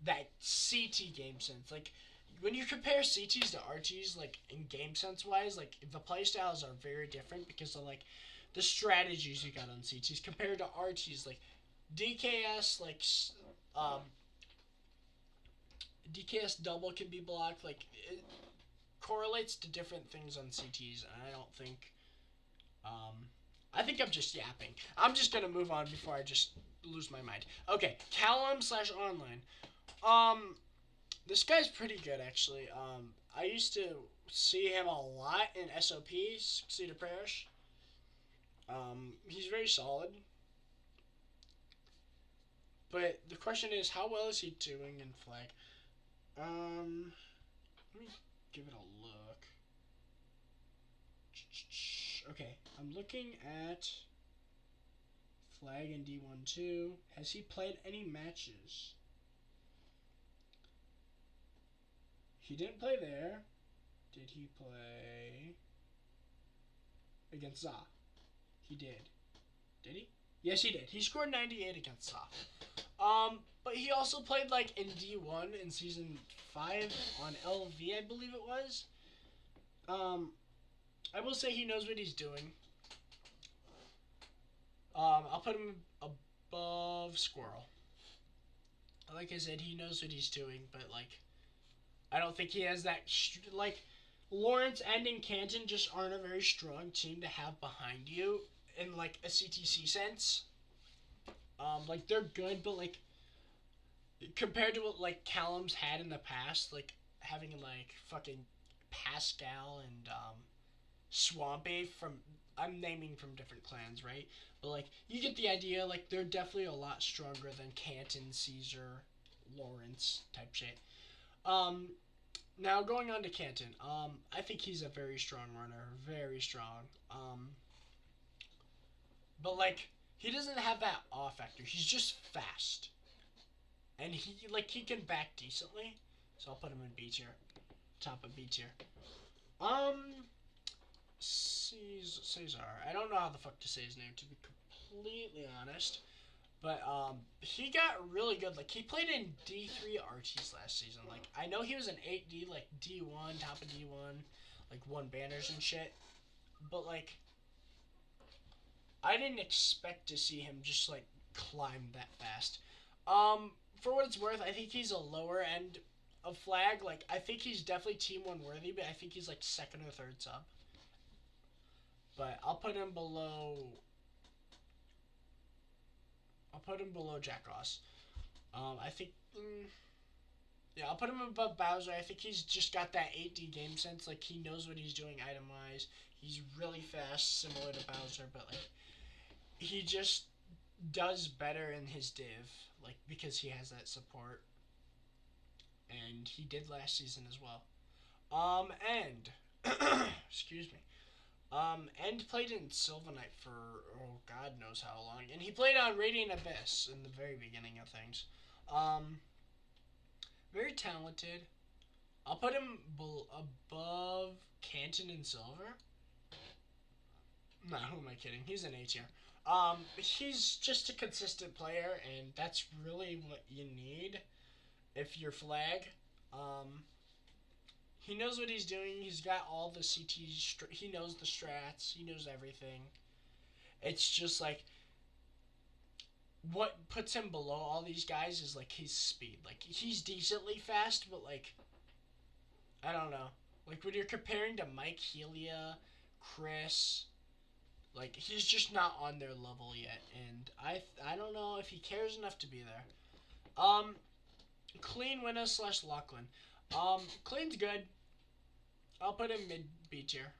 that CT game sense. Like when you compare CTs to RTs, like in game sense wise, like the playstyles are very different because of like the strategies you got on CTs compared to RTs. Like DKS, like um, DKS double can be blocked. Like it correlates to different things on CTs, and I don't think. I think I'm just yapping. I'm just gonna move on before I just lose my mind. Okay, Callum slash online. Um, this guy's pretty good actually. I used to see him a lot in SOP, Cedar Parish. He's very solid. But the question is, how well is he doing in flag? Let me give it a look. Okay, I'm looking at flag in D1 2. Has he played any matches? He didn't play there. Did he play against Za? He did. Did he? Yes, he did. He scored 98 against Za. But he also played like in D1 in season 5 on LV, I believe it was. I will say he knows what he's doing. I'll put him above Squirrel. Like I said, he knows what he's doing, but like, I don't think he has that like. Lawrence and Canton just aren't a very strong team to have behind you in like a CTC sense. Like they're good, but like compared to what like Callum's had in the past, like having like fucking Pascal and Swampy from I'm naming from different clans, right? But like you get the idea. Like they're definitely a lot stronger than Canton, Caesar, Lawrence type shit. Um, Now going on to Canton. I think he's a very strong runner, very strong. But like he doesn't have that awe factor. He's just fast, and he can back decently. So I'll put him in B tier, top of B tier. Um, Cesar. I don't know how the fuck to say his name to be completely honest. But he got really good. Like he played in D3 RTs last season. Like I know he was an 8D, like D1, top of D1, like won banners and shit. But like I didn't expect to see him just like climb that fast. For what it's worth, I think he's a lower end of flag. Like I think he's definitely Team 1 worthy, but I think he's like second or third sub. But I'll put him below. I'll put him below Jack Ross. I think. Yeah, I'll put him above Bowser. I think he's just got that 8D game sense. Like, he knows what he's doing item-wise. He's really fast, similar to Bowser, but, like, he just does better in his div, like, because he has that support. And he did last season as well. End. Excuse me. End played in Sylvanite for, oh, God knows how long. And he played on Radiant Abyss in the very beginning of things. Um, Very talented. I'll put him above Canton and Silver. Nah, who am I kidding? He's an A tier. He's just a consistent player, and that's really what you need if you're flag. He knows what he's doing. He's got all the CTs. He knows the strats. He knows everything. It's just like what puts him below all these guys is like his speed. Like he's decently fast, but like I don't know. Like when you're comparing to Mike Helia, Chris, like he's just not on their level yet, and I don't know if he cares enough to be there. Clean winner slash Lachlan. Clean's good. I'll put him mid B tier.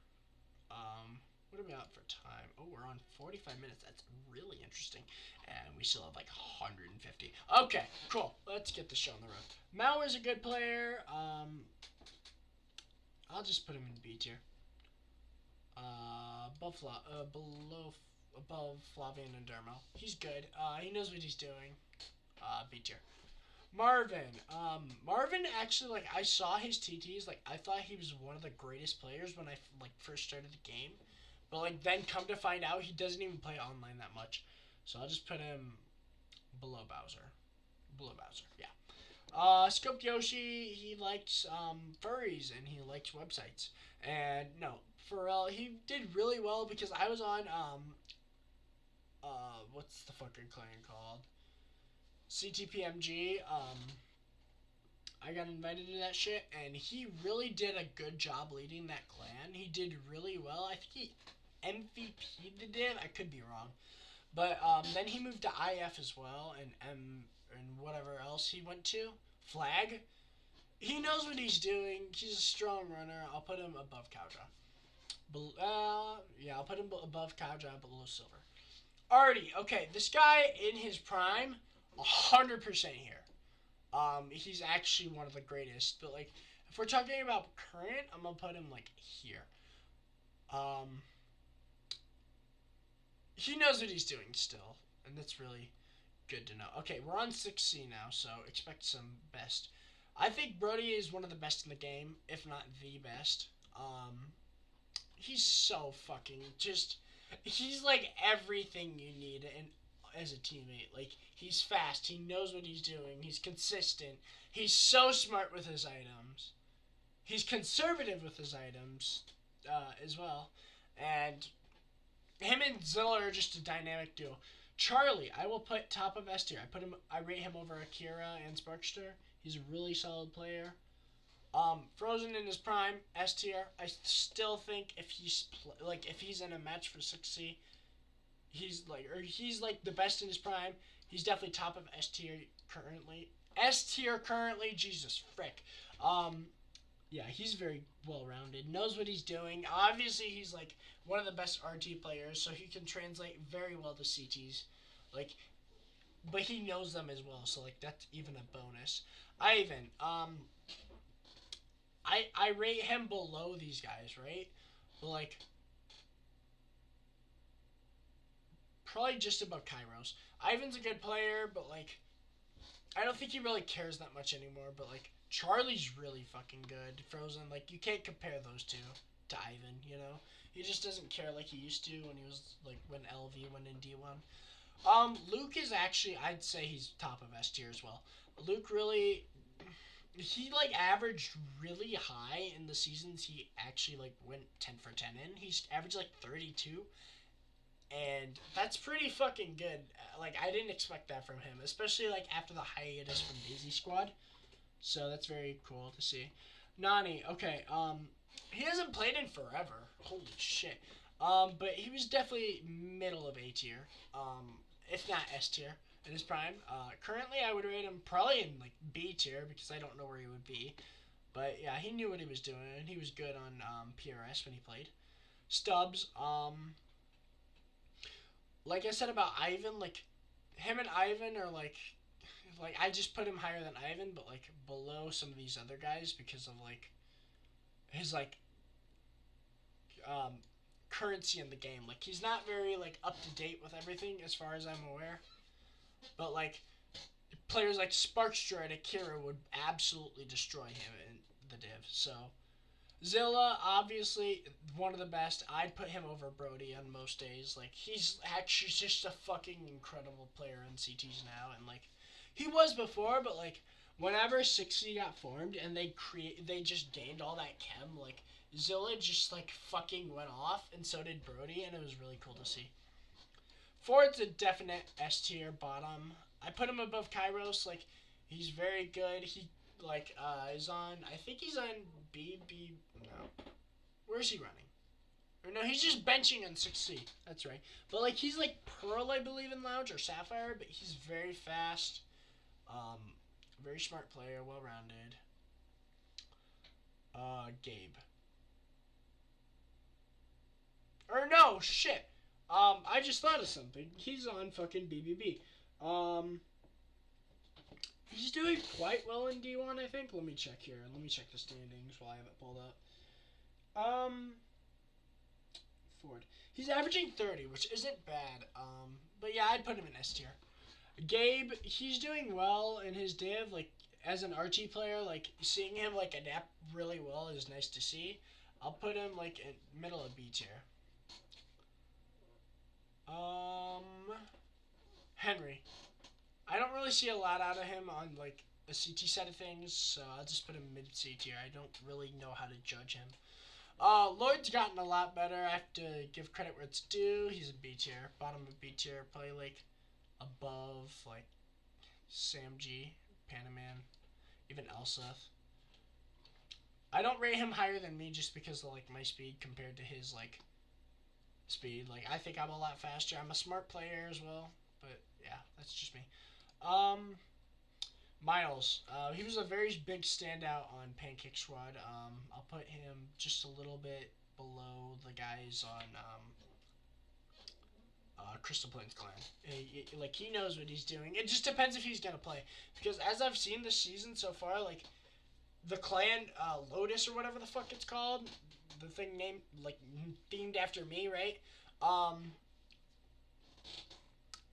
What are we at for time? Oh, we're on 45 minutes. That's really interesting. And we still have like 150. Okay, cool. Let's get the show on the road. Mauer's a good player. I'll just put him in B tier. Above Flavian and Dermo. He's good. He knows what he's doing. B tier. Marvin. Marvin actually, like, I saw his TTs. Like, I thought he was one of the greatest players when I like first started the game. But like then come to find out he doesn't even play online that much. So I'll just put him below Bowser. Below Bowser, yeah. Scoped Yoshi, he likes furries and he likes websites. And no, Pharrell, he did really well because I was on what's the fucking clan called? CTPMG. I got invited to that shit, and he really did a good job leading that clan. He did really well. I think he MVP'd it. I could be wrong, but then he moved to IF as well, and whatever else he went to. Flag. He knows what he's doing. He's a strong runner. I'll put him above Cowdra. Yeah, I'll put him above Cowdra, below Silver. Artie. Okay, this guy in his prime, 100% here. He's actually one of the greatest. But like, if we're talking about current, I'm gonna put him like here. Um, he knows what he's doing still, and that's really good to know. Okay, we're on 6C now, so expect some best. I think Brody is one of the best in the game, if not the best. He's so fucking just. He's like everything you need in as a teammate. Like he's fast, he knows what he's doing, he's consistent, he's so smart with his items. He's conservative with his items as well, and him and Zilla are just a dynamic duo. Charlie, I will put top of S tier. I rate him over Akira and Sparkster. He's a really solid player. Frozen in his prime, S tier. I still think if if he's in a match for 6C, he's like the best in his prime. He's definitely top of S tier currently. S tier currently, Jesus frick. Yeah, he's very well rounded. Knows what he's doing. Obviously, he's like one of the best RT players, so he can translate very well to CTs. Like, but he knows them as well, so like that's even a bonus. Ivan, I rate him below these guys, right? But like probably just above Kairos. Ivan's a good player, but like I don't think he really cares that much anymore. But like Charlie's really fucking good. Frozen, like you can't compare those two to Ivan. You know, he just doesn't care like he used to when he was like when LV went in D1. Luke is actually I'd say he's top of S tier as well. Luke really he like averaged really high in the seasons he actually like went 10 for 10 in. He's averaged like 32, and that's pretty fucking good. Like I didn't expect that from him, especially like after the hiatus from Daisy Squad. So that's very cool to see. Nani, okay, he hasn't played in forever. Holy shit. But he was definitely middle of A tier, if not S tier in his prime. Currently, I would rate him probably in like B tier because I don't know where he would be. But yeah, he knew what he was doing. He was good on PRS when he played. Stubbs, like I said about Ivan, like him and Ivan are like I just put him higher than Ivan, but like below some of these other guys because of like his like um, currency in the game. Like he's not very like up to date with everything as far as I'm aware. But like players like Sparkster and Akira would absolutely destroy him in the div. So Zilla, obviously one of the best. I'd put him over Brody on most days. Like he's actually just a fucking incredible player in CTs now, and like he was before, but like whenever 6C got formed and they just gained all that chem, like Zilla just like fucking went off, and so did Brody, and it was really cool to see. Ford's a definite S tier bottom. I put him above Kairos. Like he's very good. He like is on. I think he's on BB. No, where's he running? Or no, he's just benching on 6C. That's right. But like he's like Pearl, I believe, in Lounge or Sapphire. But he's very fast. Very smart player, well rounded. Gabe. Or no, shit. I just thought of something. He's on fucking BBB. He's doing quite well in D1, I think. Let me check here. Let me check the standings while I have it pulled up. Ford. He's averaging 30, which isn't bad. But yeah, I'd put him in S tier. Gabe, he's doing well in his div. Like, as an RT player, like, seeing him, like, adapt really well is nice to see. I'll put him, like, in middle of B tier. Henry. I don't really see a lot out of him on like the CT side of things, so I'll just put him mid C tier. I don't really know how to judge him. Lloyd's gotten a lot better. I have to give credit where it's due. He's a B tier, bottom of B tier, probably like above like Sam G, Panaman, even Elseth. I don't rate him higher than me just because of like my speed compared to his like speed. Like I think I'm a lot faster. I'm a smart player as well, but yeah, that's just me. Um, Miles. He was a very big standout on Pancake Squad. I'll put him just a little bit below the guys on Crystal Plains Clan. Like he knows what he's doing. It just depends if he's gonna play, because as I've seen this season so far, like the clan Lotus or whatever the fuck it's called, the thing named like themed after me, right?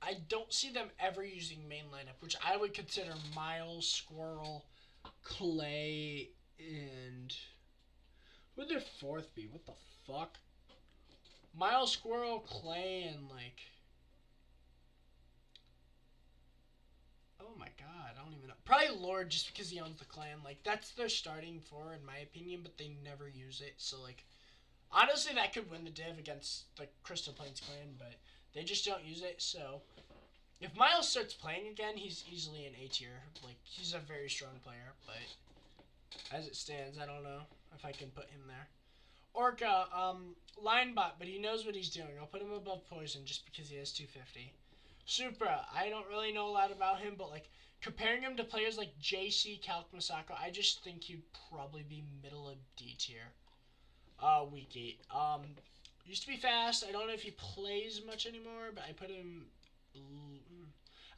I don't see them ever using main lineup, which I would consider Miles, Squirrel, Clay, and who would their fourth be? What the fuck? Miles, Squirrel, Clay, and like, oh my god, I don't even know. Probably Lord, just because he owns the clan. Like that's their starting four in my opinion, but they never use it. So like, honestly, that could win the div against the Crystal Plains clan, but they just don't use it. So if Miles starts playing again, he's easily an A tier. Like he's a very strong player, but as it stands, I don't know if I can put him there. Orca, line bot, but he knows what he's doing. I'll put him above Poison just because he has 250. Supra, I don't really know a lot about him, but like comparing him to players like JC, Calc, Masako, I just think he'd probably be middle of D tier. Week 8. Used to be fast. I don't know if he plays much anymore, but I put him.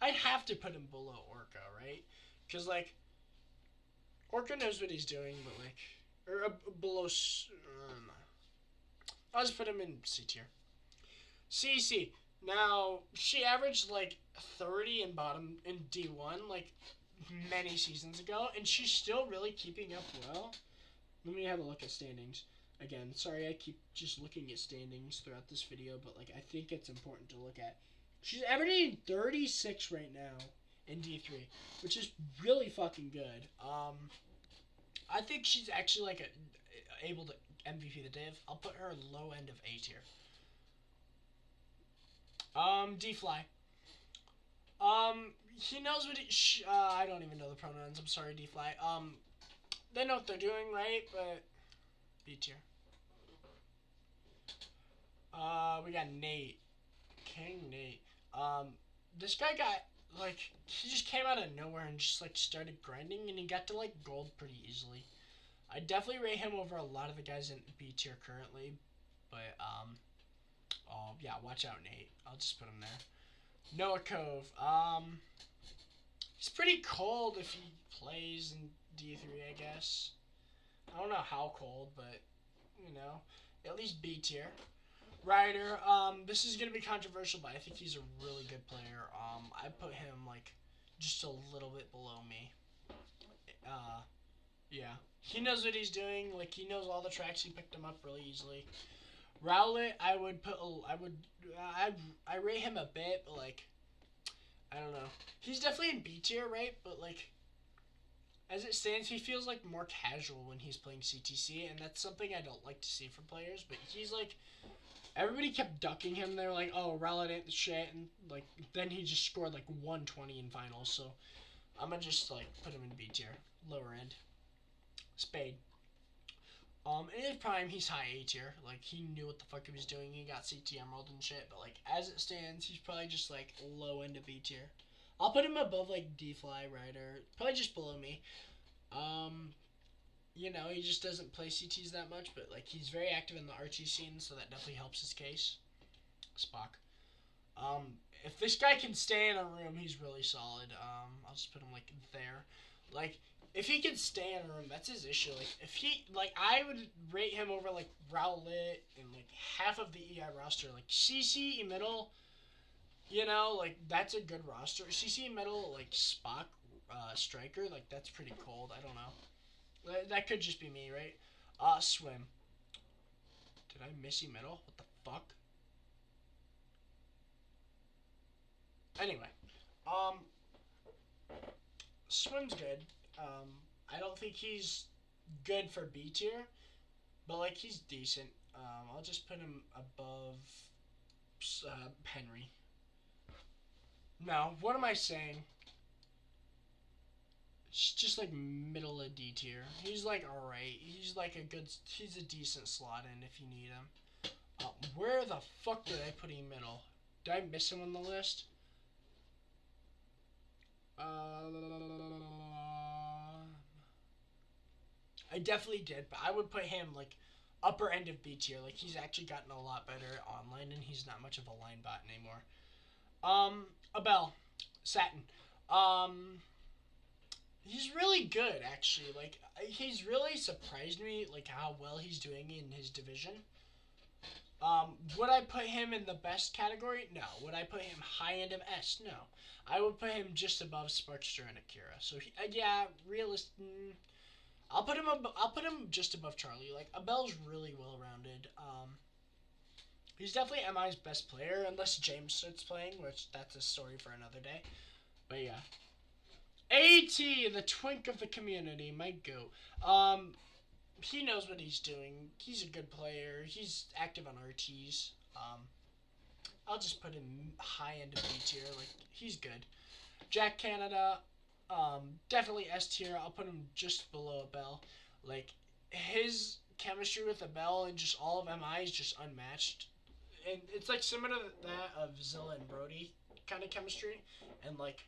I'd have to put him below Orca, right? Because like Orca knows what he's doing, but like, or below. I'll just put him in C tier. CC. Now she averaged like 30 in bottom in D1 like many seasons ago, and she's still really keeping up well. Let me have a look at standings. Again, sorry I keep just looking at standings throughout this video, but like I think it's important to look at. She's averaging 36 right now in D3, which is really fucking good. I think she's actually like able to MVP the div. I'll put her low end of A tier. D-Fly. He knows what I don't even know the pronouns. I'm sorry, D-Fly. They know what they're doing, right? But B tier. We got Nate. King Nate. This guy got, like, he just came out of nowhere and just, like, started grinding, and he got to, like, gold pretty easily. I definitely rate him over a lot of the guys in B tier currently, but, oh, yeah, watch out, Nate. I'll just put him there. Noah Cove. He's pretty cold if he plays in D3, I guess. I don't know how cold, but you know, at least B tier. Ryder, this is gonna be controversial, but I think he's a really good player. I put him like just a little bit below me. Uh, yeah, he knows what he's doing. Like he knows all the tracks. He picked them up really easily. Rowlett, I would put, I rate him a bit, but like I don't know. He's definitely in B tier, right? But like as it stands, he feels like more casual when he's playing CTC, and that's something I don't like to see from players. But he's like everybody kept ducking him. They were like, "Oh, Rowlett ain't the shit," and like then he just scored like 120 in finals. So I'm gonna just like put him in B tier, lower end. Spade. In his prime, he's high A tier. Like he knew what the fuck he was doing. He got CT Emerald and shit. But like as it stands, he's probably just like low end of B tier. I'll put him above like D Fly Rider, probably just below me. Um, he just doesn't play CTs that much, but like he's very active in the RT scene, so that definitely helps his case. Spock. If this guy can stay in a room, he's really solid. I'll just put him like there. Like if he can stay in a room, that's his issue. Like if he like I would rate him over like Rowlett and like half of the EI roster. Like CC middle, like that's a good roster. CC middle like Spock striker, like that's pretty cold. I don't know. That could just be me, right? Swim. Did I miss E middle? What the fuck? Anyway, um, Swim's good. Um, I don't think he's good for B tier, but like he's decent. I'll just put him above Henry. No, what am I saying? It's just like middle of D tier. He's like alright. He's like he's a decent slot in if you need him. Where the fuck did I put him middle? Did I miss him on the list? I definitely did, but I would put him like upper end of B tier. Like he's actually gotten a lot better online, and he's not much of a line bot anymore. Abel, Satin. Um, he's really good actually. Like he's really surprised me like how well he's doing in his division. Would I put him in the best category? No. Would I put him high end of S? No. I would put him just above Sparkster and Akira. So yeah, realist. I'll put him just above Charlie. Like Abel's really well rounded. He's definitely MI's best player unless James starts playing, which that's a story for another day. But yeah, AT, the twink of the community, my goat. He knows what he's doing. He's a good player. He's active on RTs. I'll just put him high end of B tier. Like he's good. Jack Canada, definitely S tier. I'll put him just below Abel. Like his chemistry with Abel and just all of MI is just unmatched. And it's like similar to that of Zilla and Brody kind of chemistry. And like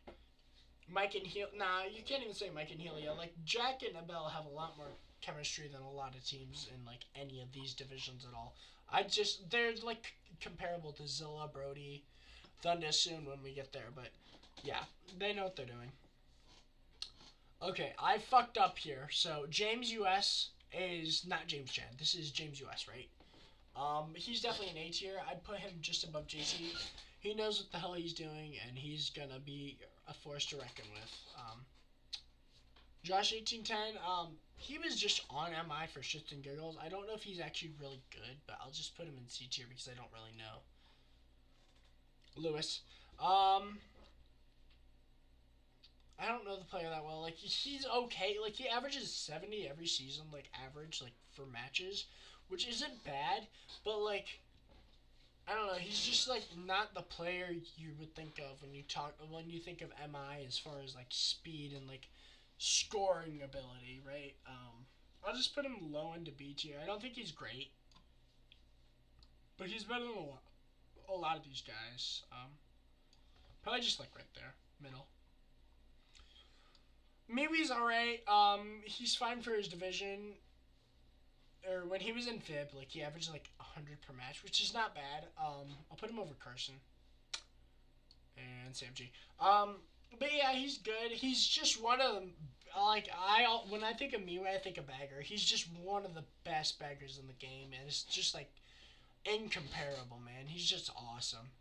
Mike and Helia. Nah, you can't even say Mike and Helia. Like Jack and Abel have a lot more chemistry than a lot of teams in like any of these divisions at all. They're like comparable to Zilla, Brody, Thunder soon when we get there, but yeah, they know what they're doing. Okay, I fucked up here. So James US is not James Chan. This is James US, right? He's definitely an A tier. I'd put him just above JC. He knows what the hell he's doing, and he's gonna be a force to reckon with. Josh 1810. He was just on MI for shits and giggles. I don't know if he's actually really good, but I'll just put him in C tier because I don't really know. Lewis. I don't know the player that well. Like he's okay. Like he averages 70 every season, like average, like for matches, which isn't bad. But like I don't know. He's just like not the player you would think of when you think of MI as far as like speed and like scoring ability, right? I'll just put him low into B tier. I don't think he's great, but he's better than a lot of these guys. Probably just like right there, middle. Miwi's alright. He's fine for his division. Or when he was in Fib, like he averaged like 100 per match, which is not bad. I'll put him over Carson and Sam G. But yeah, he's good. He's just one of them. when I think of Miwe, I think of Bagger. He's just one of the best baggers in the game, and it's just like incomparable, man. He's just awesome.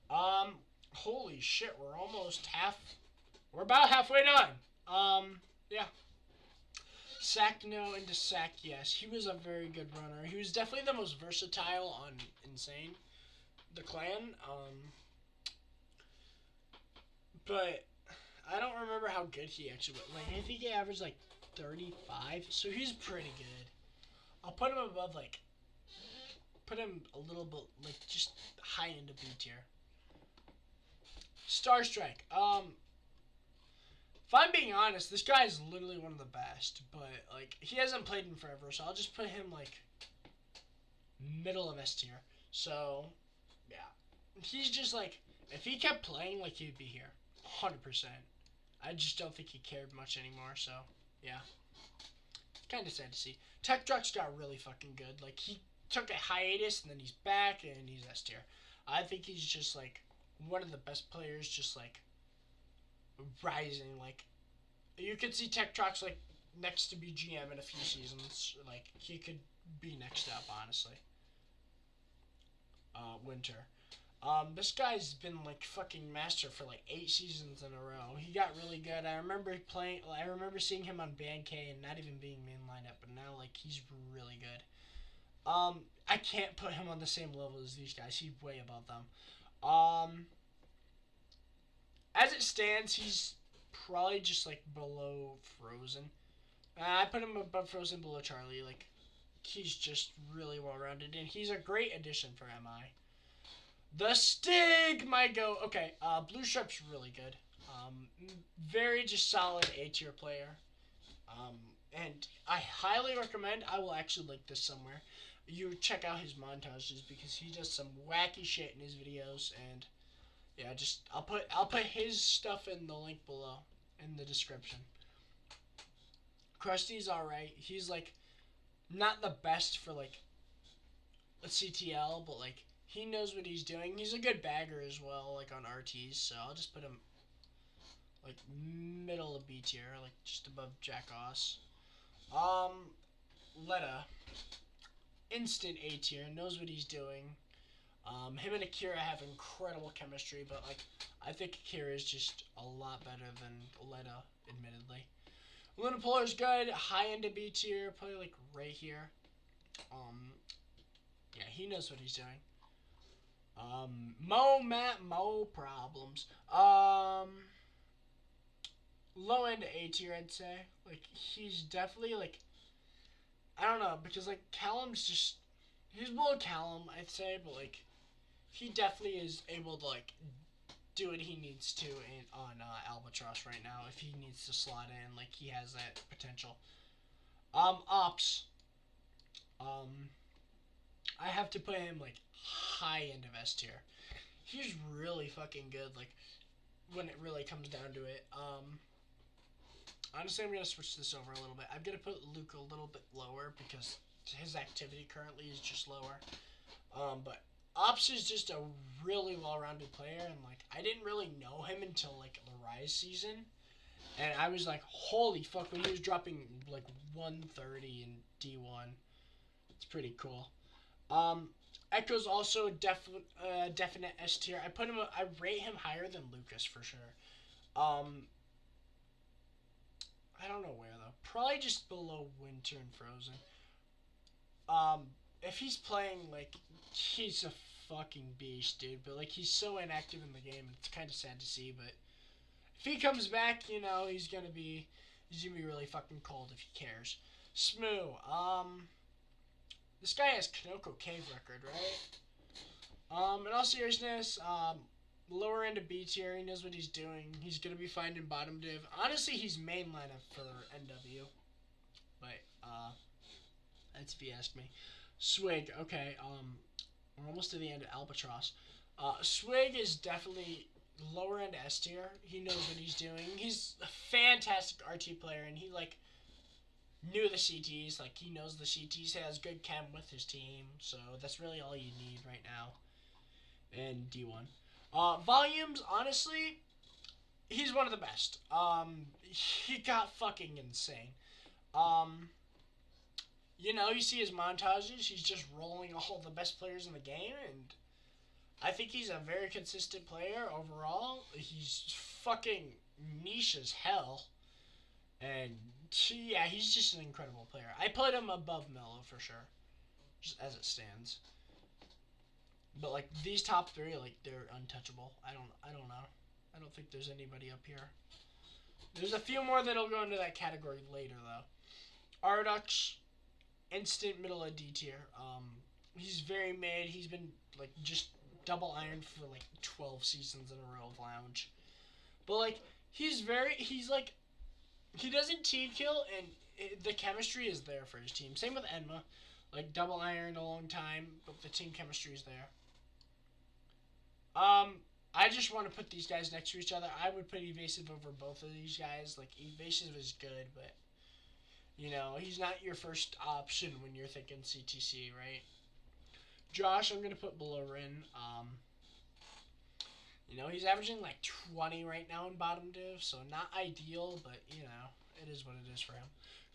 Um, Holy shit, we're about halfway done. Yeah. Sack no into sack yes. He was a very good runner. He was definitely the most versatile on Insane, the clan. But I don't remember how good he actually was. Like I think he averaged like 35, so he's pretty good. I'll put him above like put him a little bit like just high into B tier. Star Strike. If I'm being honest, this guy is literally one of the best, but like he hasn't played in forever, so I'll just put him like middle of S tier. So yeah, he's just like if he kept playing, like he'd be here, 100%. I just don't think he cared much anymore. So yeah, kind of sad to see. Tech Truck's got really fucking good. Like he took a hiatus and then he's back and he's S tier. I think he's just like one of the best players, just like rising. Like you could see Tech Truck's like next to BGM in a few seasons. Like he could be next up, honestly. Winter. This guy's been like fucking master for like 8 seasons in a row. He got really good. I remember playing. I remember seeing him on Band K and not even being main lineup, but now like he's really good. I can't put him on the same level as these guys. He's way above them. As it stands, he's probably just like below Frozen. I put him above Frozen, below Charlie. Like he's just really well rounded, and he's a great addition for MI. The Stig might go. Okay, Blue Strip's really good. Very just solid A tier player. And I highly recommend. I will actually link this somewhere. You check out his montages because he does some wacky shit in his videos, and yeah, just I'll put his stuff in the link below in the description. Krusty's alright. He's like not the best for like a CTL, but like he knows what he's doing. He's a good bagger as well, like on RTs. So I'll just put him like middle of B tier, like just above Jack Oss. Letta, instant A tier, knows what he's doing. Him and Akira have incredible chemistry, but like I think Akira is just a lot better than Letta, admittedly. Lunapolar's good, high end of B tier, probably like right here. Yeah, he knows what he's doing. Mo problems. Low end A tier, I'd say. Like he's definitely like I don't know because like Callum's just he's below Callum, I'd say, but like he definitely is able to like do what he needs to on Albatross right now. If he needs to slot in, like he has that potential. Ops. I have to put him like high end of S tier. He's really fucking good. Like when it really comes down to it. Honestly, I'm gonna switch this over a little bit. I'm gonna put Luke a little bit lower because his activity currently is just lower. But Ops is just a really well-rounded player, and like I didn't really know him until like the Rise season, and I was like, holy fuck, when he was dropping like 130 in D1. It's pretty cool. Echo's also definite S tier. I rate him higher than Lucas for sure. I don't know where though. Probably just below Winter and Frozen. If he's playing, like he's a fucking beast, dude. But like he's so inactive in the game, it's kind of sad to see. But if he comes back, he's gonna be really fucking cold if he cares. Smoo. This guy has Kanoko Cave record, right? In all seriousness, lower end of B tier. He knows what he's doing. He's gonna be fine in bottom div. Honestly, he's main lineup for NW. But that's if you ask me. Swig. Okay. We're almost to the end of Albatross. Swig is definitely lower end S tier. He knows what he's doing. He's a fantastic RT player, and he like knew the CTs. Like he knows the CTs. He has good chem with his team, so that's really all you need right now. And D1. Volumes, honestly, he's one of the best. He got fucking insane. Um, you see his montages. He's just rolling all the best players in the game, and I think he's a very consistent player overall. He's fucking niche as hell, and yeah, he's just an incredible player. I put him above Melo for sure, just as it stands. But like these top three, like they're untouchable. I don't know. I don't think there's anybody up here. There's a few more that'll go into that category later though. Ardux, instant middle of D tier. He's very mid. He's been like just double ironed for like 12 seasons in a row of lounge. But like he's like he doesn't team kill and the chemistry is there for his team. Same with Enma, like double ironed a long time, but the team chemistry is there. Um, I just want to put these guys next to each other. I would put Evasive over both of these guys. Like Evasive is good, but he's not your first option when you're thinking CTC, right? Josh, I'm gonna put below Rin. He's averaging like 20 right now in bottom div, so not ideal, but it is what it is for him.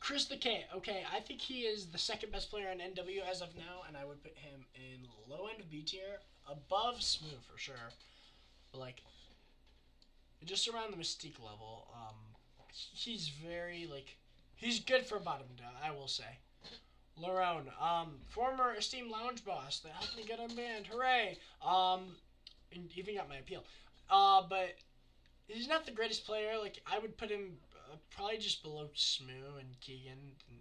Chris the K. Okay, I think he is the second best player in NW as of now, and I would put him in low end of B tier, above Smooth for sure. But like, just around the Mystique level, he's very like, he's good for bottom down, I will say. Larone, former esteemed lounge boss that helped me get unbanned. Hooray! And even got my appeal. But he's not the greatest player. Like I would put him probably just below Smoo and Keegan and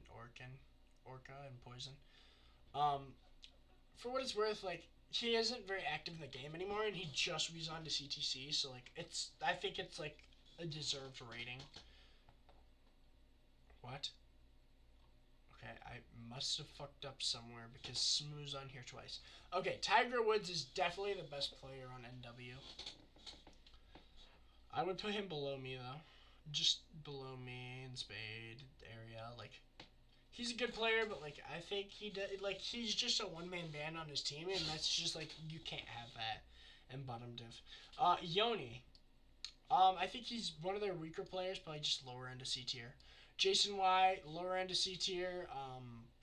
Orca and Poison. Um, for what it's worth, like he isn't very active in the game anymore, and he just resigned to CTC. So like I think it's like a deserved rating. What? Okay, I must have fucked up somewhere because Smoo's on here twice. Okay, Tiger Woods is definitely the best player on NW. I would put him below me though, just below me in Spade area. Like he's a good player, but like I think he's just a one-man band on his team, and that's just like you can't have that in bottom div. Yoni, I think he's one of their weaker players, probably just lower end of C tier. Jason Y, lower end of C tier.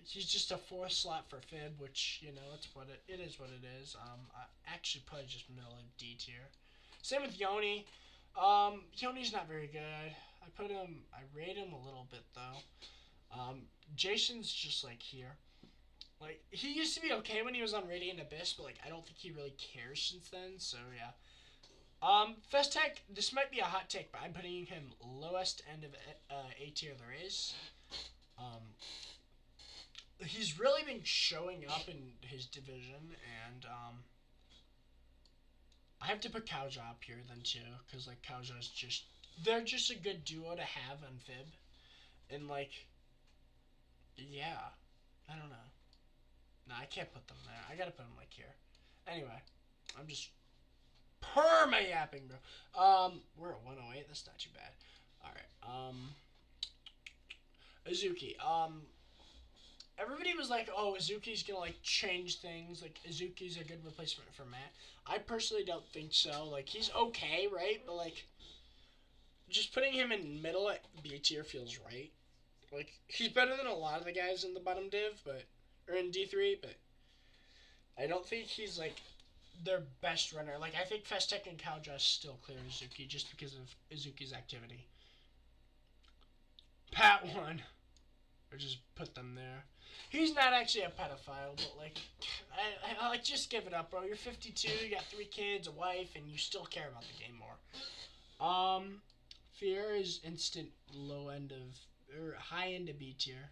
He's just a fourth slot for Fib, which it's what it is. What it is. I actually probably just middle of D tier. Same with Yoni. Yoni's not very good. I rate him a little bit though. Jason's just like here. Like he used to be okay when he was on Radiant Abyss, but like I don't think he really cares since then. So yeah. Festech, this might be a hot take, but I'm putting him lowest end of A tier there is. Um, he's really been showing up in his division, and I have to put Kauja up here then too, because like Kauja's they're just a good duo to have on Fib, and like, yeah, I don't know. No, I can't put them there. I gotta put them like here. Anyway, I'm just perma yapping, bro. We're at 108. That's not too bad. All right. Azuki. Everybody was like, "Oh, Azuki's gonna like change things. Like Azuki's a good replacement for Matt." I personally don't think so. Like he's okay, right? But like, just putting him in middle at B tier feels right. Like he's better than a lot of the guys in the bottom div, or in D3, but I don't think he's like their best runner. Like I think Festech and Kauja still clear Azuki just because of Azuki's activity. Pat one. Or just put them there. He's not actually a pedophile, but like, I like just give it up, bro. You're 52, you got 3 kids, a wife, and you still care about the game more. Fear is instant low end of or high end of B tier.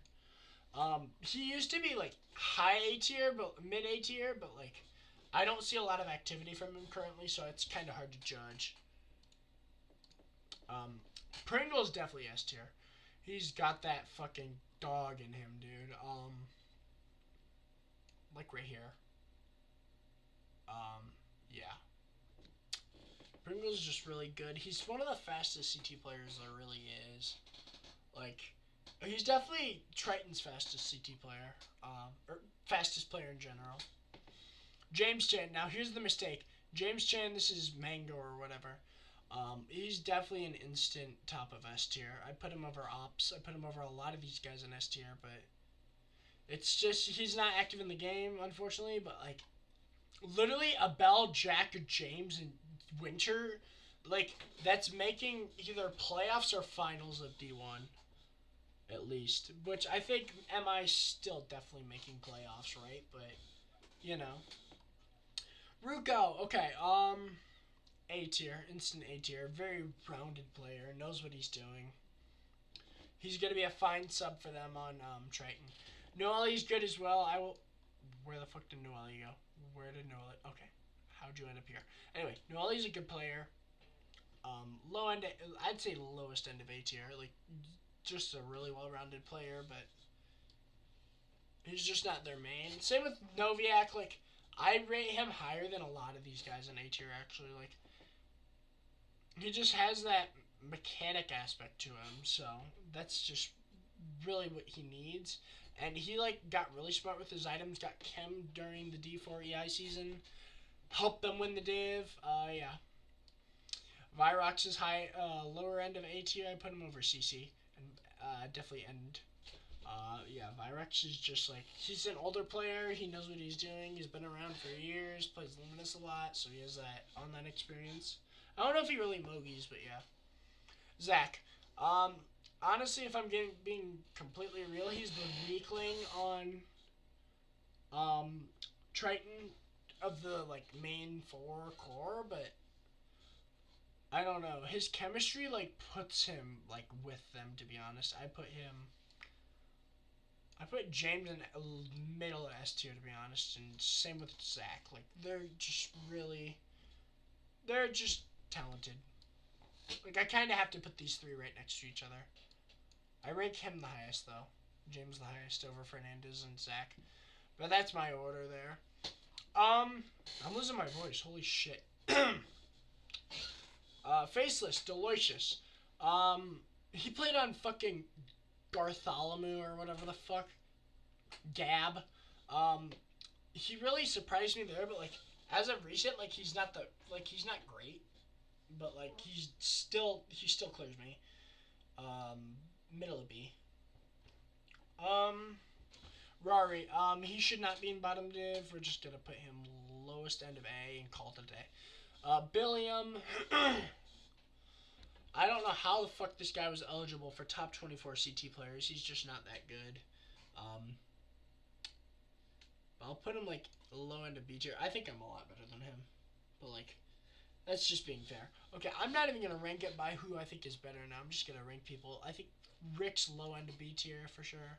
He used to be like high A tier, but mid A tier, but like, I don't see a lot of activity from him currently, so it's kind of hard to judge. Pringle's definitely S tier. He's got that fucking dog in him, dude. Like right here. Yeah. Pringle's just really good. He's one of the fastest CT players there really is. Like, he's definitely Triton's fastest CT player. Or fastest player in general. James Chan. Now, here's the mistake. James Chan, this is Mango or whatever. He's definitely an instant top of S tier. I put him over Ops. I put him over a lot of these guys in S tier, but it's just he's not active in the game, unfortunately. But like, literally, Abel, Jack, James, and Winter, like that's making either playoffs or finals of D1 at least. Which I think MI still definitely making playoffs, right? But you know, Ruko. Okay, A tier, instant A tier, very rounded player, knows what he's doing. He's gonna be a fine sub for them on Triton. Noelli's good as well. I will. Where the fuck did Noelli go? Where did Noelli? Okay, how'd you end up here? Anyway, Noelli's a good player. Low end. I'd say lowest end of A tier. Like, just a really well-rounded player, but he's just not their main. Same with Noviak. Like, I rate him higher than a lot of these guys in A tier. Actually, like, he just has that mechanic aspect to him, so that's just really what he needs. And he like got really smart with his items, got Chem during the D4 EI season, helped them win the div. Yeah. Virox is high, lower end of A tier. I put him over CC, and definitely end. Yeah, Virex is just like, he's an older player, he knows what he's doing, he's been around for years, plays Luminous a lot, so he has that online experience. I don't know if he really Mogies, but yeah. Zach. Honestly, if I'm being completely real, he's the weakling on Triton of the like main four core, but I don't know. His chemistry like puts him like with them. To be honest, I put James in middle S tier, to be honest, and same with Zach. Like they're just talented. Like I kind of have to put these three right next to each other. I rank him the highest though. James the highest over Fernandez and Zach. But that's my order there. I'm losing my voice. Holy shit. Faceless, Delicious. He played on fucking Bartholomew or whatever the fuck. Gab. Um, he really surprised me there, but like as of recent, like he's not great, but like he still clears me. Middle of B. Um, Rari. He should not be in bottom div. We're just gonna put him lowest end of A and call it a day. Billiam. I don't know how the fuck this guy was eligible for top 24 CT players. He's just not that good. I'll put him like low end of B tier. I think I'm a lot better than him, but like that's just being fair. Okay, I'm not even gonna rank it by who I think is better now. I'm just gonna rank people. I think Rick's low end of B tier for sure.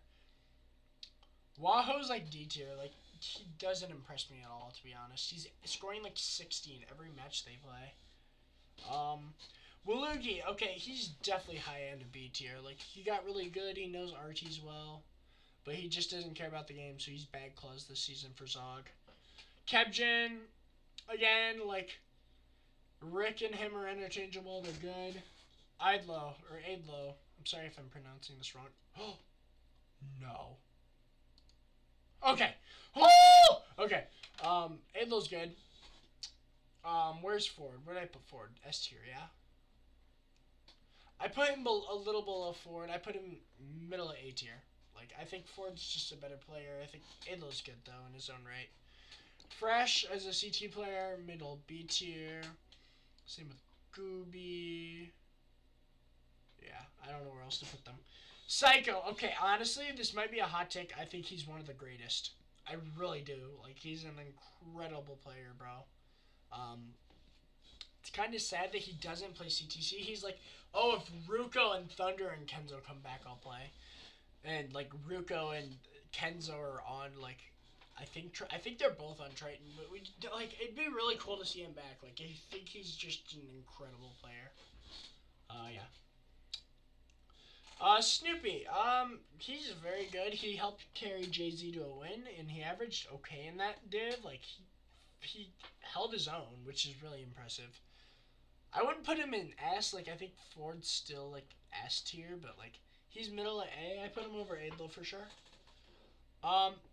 Waho's like D tier. Like he doesn't impress me at all, to be honest. He's scoring like 60 in every match they play. Walugi, okay, he's definitely high end of B tier. Like he got really good. He knows RTs well, but he just doesn't care about the game. So he's bag claws this season for Zog. Kebjin, again, like Rick and him are interchangeable. They're good. Aidlo. I'm sorry if I'm pronouncing this wrong. Oh no. Okay. Oh! Okay. Aidlo's good. Where's Ford? Where did I put Ford? S tier, yeah. I put him a little below Ford. I put him middle of A tier. Like I think Ford's just a better player. I think Aidlo's good though in his own right. Fresh as a CT player, middle B tier. Same with Gooby. Yeah, I don't know where else to put them. Psycho. Okay, honestly, this might be a hot take. I think he's one of the greatest. I really do. Like, he's an incredible player, bro. It's kind of sad that he doesn't play CTC. He's like, oh, if Ruko and Thunder and Kenzo come back, I'll play. And like Ruko and Kenzo are on like, I think they're both on Triton, but it'd be really cool to see him back. Like I think he's just an incredible player. Yeah. Snoopy. He's very good. He helped carry Jay-Z to a win, and he averaged okay in that div. Like he held his own, which is really impressive. I wouldn't put him in S. Like I think Ford's still like S tier, but like he's middle of A. I put him over Aidlo for sure.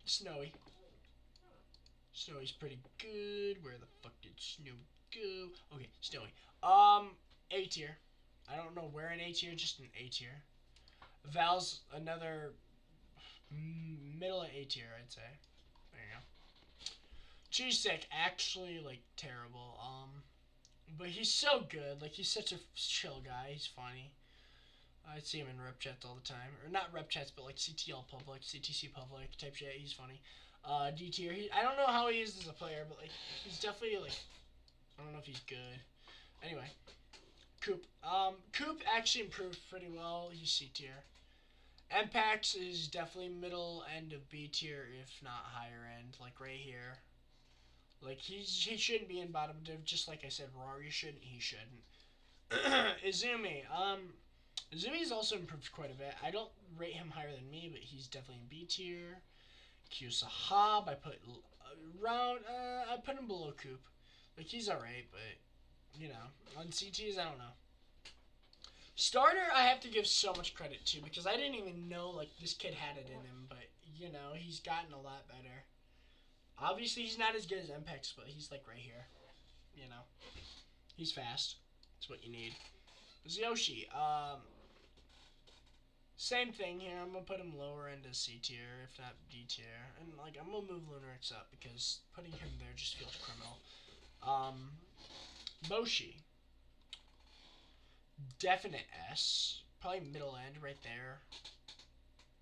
Snowy. Snowy's pretty good. Where the fuck did Snow go? Okay, Snowy. A tier. I don't know where in A tier, just an A tier. Val's another middle of A tier, I'd say. There you go. Cheese stick, actually like terrible. But he's so good. Like he's such a chill guy. He's funny. I see him in rep chats all the time, or not rep chats, but like CTL public, CTC public type shit. He's funny. D tier. I don't know how he is as a player, but like he's definitely like I don't know if he's good. Anyway, Coop. Coop actually improved pretty well. He's C tier. Impact is definitely middle end of B tier, if not higher end, like right here. Like he shouldn't be in bottom div, just like I said, Rory shouldn't, he shouldn't. Izumi, Izumi's also improved quite a bit. I don't rate him higher than me, but he's definitely in B tier. Kyusahab, I put I put him below Coop. Like he's alright, but you know, on CTs I don't know. Starter, I have to give so much credit to because I didn't even know like this kid had it in him, but you know he's gotten a lot better. Obviously, he's not as good as Mpex, but he's like right here. You know, he's fast. That's what you need. Yoshi, same thing here. I'm gonna put him lower into C tier, if not D tier, and like I'm gonna move Lunarix up because putting him there just feels criminal. Boshi, definite S, probably middle end right there.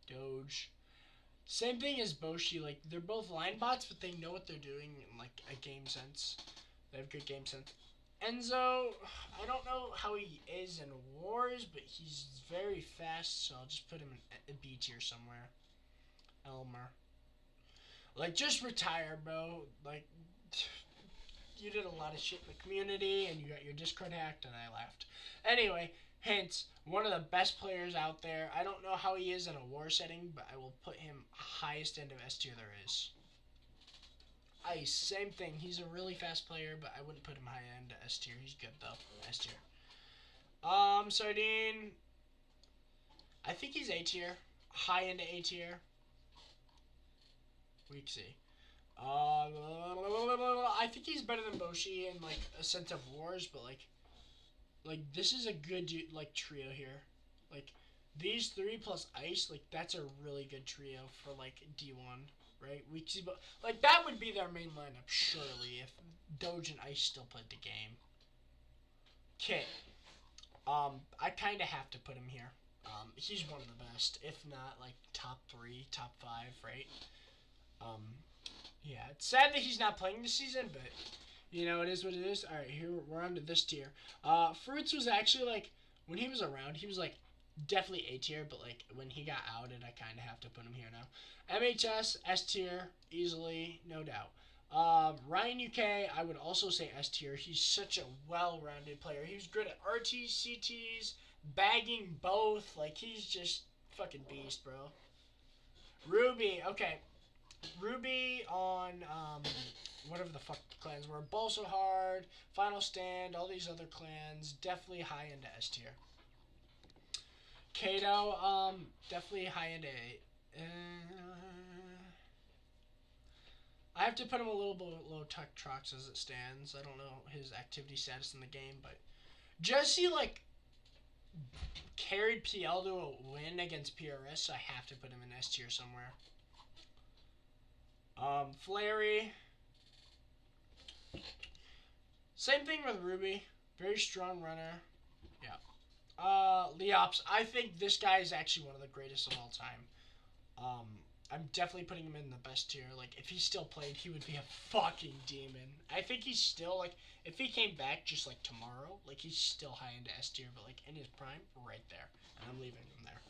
Doge. Same thing as Boshi, like they're both line bots, but they know what they're doing in like a game sense. They have good game sense. Enzo, I don't know how he is in wars, but he's very fast, so I'll just put him in B tier somewhere. Elmer. Like, just retire, bro. Like, you did a lot of shit in the community, and you got your Discord hacked, and I left. Anyway, hints. One of the best players out there. I don't know how he is in a war setting, but I will put him highest end of S tier there is. Ice, same thing. He's a really fast player, but I wouldn't put him high end S tier. He's good though. S tier. Sardine. I think he's A tier. High end A tier. Weak C. I think he's better than Boshi in like a sense of wars, but like this is a good like trio here. Like these three plus Ice, like that's a really good trio for like D1. Right? Like that would be their main lineup, surely, if Doge and Ice still played the game. Okay. I kinda have to put him here. He's one of the best, if not like top 3, top 5, right? Yeah, it's sad that he's not playing this season, but you know, it is what it is. Alright, here we're on to this tier. Fruits was actually like when he was around, he was like definitely A tier, but like when he got outed, I kind of have to put him here now. MHS, S tier, easily, no doubt. Ryan UK, I would also say S tier. He's such a well-rounded player. He's good at RTs, CTs, bagging both. Like he's just fucking beast, bro. Ruby, okay. Ruby on whatever the fuck clans were. Ball So Hard, Final Stand, all these other clans, definitely high into S tier. Kato, definitely high end A. I have to put him a little below Tektrox as it stands. I don't know his activity status in the game, but Jesse like carried PL to a win against PRS, so I have to put him in S tier somewhere. Flary. Same thing with Ruby. Very strong runner. Yeah. Leops. I think this guy is actually one of the greatest of all time. I'm definitely putting him in the best tier. Like, if he still played, he would be a fucking demon. I think he's still, like, if he came back just, like, tomorrow, like, he's still high into S tier, but, like, in his prime, right there. And I'm leaving him there.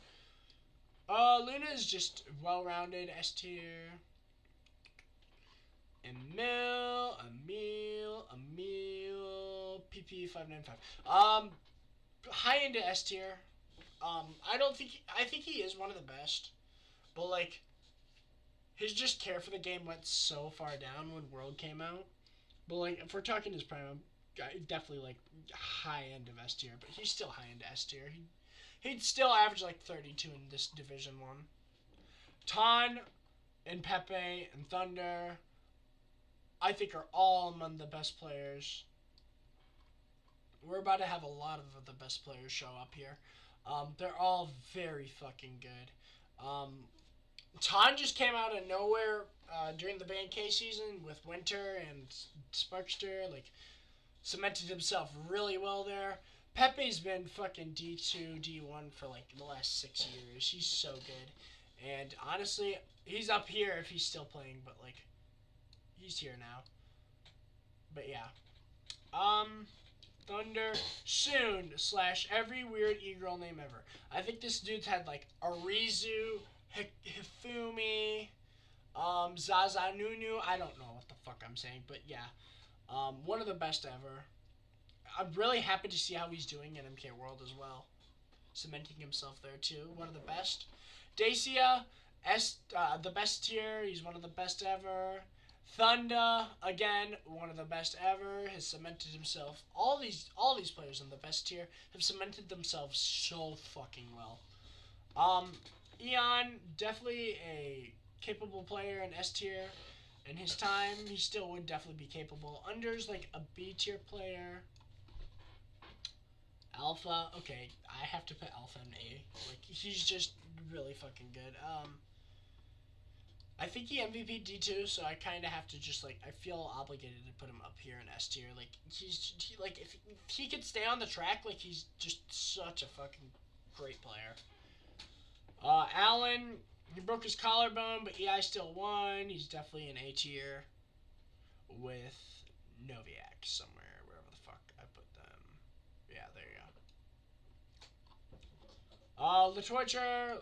Luna is just well-rounded S tier. Emil, PP595. High into S tier. I think he is one of the best. But, like, his just care for the game went so far down when World came out. But, like, if we're talking his prime, definitely, like, high end of S tier. But he's still high end S tier. He'd still average, like, 32 in this Division 1. Ton and Pepe and Thunder, I think, are all among the best players. We're about to have a lot of the best players show up here. They're all very fucking good. Ton just came out of nowhere during the Band K season with Winter and Sparkster. Like, cemented himself really well there. Pepe's been fucking D2, D1 for like the last 6 years. He's so good. And honestly, he's up here if he's still playing, but like, he's here now. But yeah. Thunder soon / every weird e-girl name ever. I think this dude's had like Arizu, Hifumi, Zaza Nunu. I don't know what the fuck I'm saying, but yeah. One of the best ever. I'm really happy to see how he's doing in MK World as well. Cementing himself there too. One of the best. Dacia, the best tier. He's one of the best ever. Thunder, again, one of the best ever. Has cemented himself. All these players in the best tier have cemented themselves so fucking well. Eon, definitely a capable player in S tier. In his time, he still would definitely be capable. Under's like a B tier player. Alpha, okay, I have to put Alpha in A. Like, he's just really fucking good. I think he MVP D2, so I kind of have to just, like, I feel obligated to put him up here in S tier. Like, like, if he could stay on the track, like, he's just such a fucking great player. Allen, he broke his collarbone, but EI still won. He's definitely an A tier with Noviak somewhere, wherever the fuck I put them. Yeah, there you go. La Twitcher,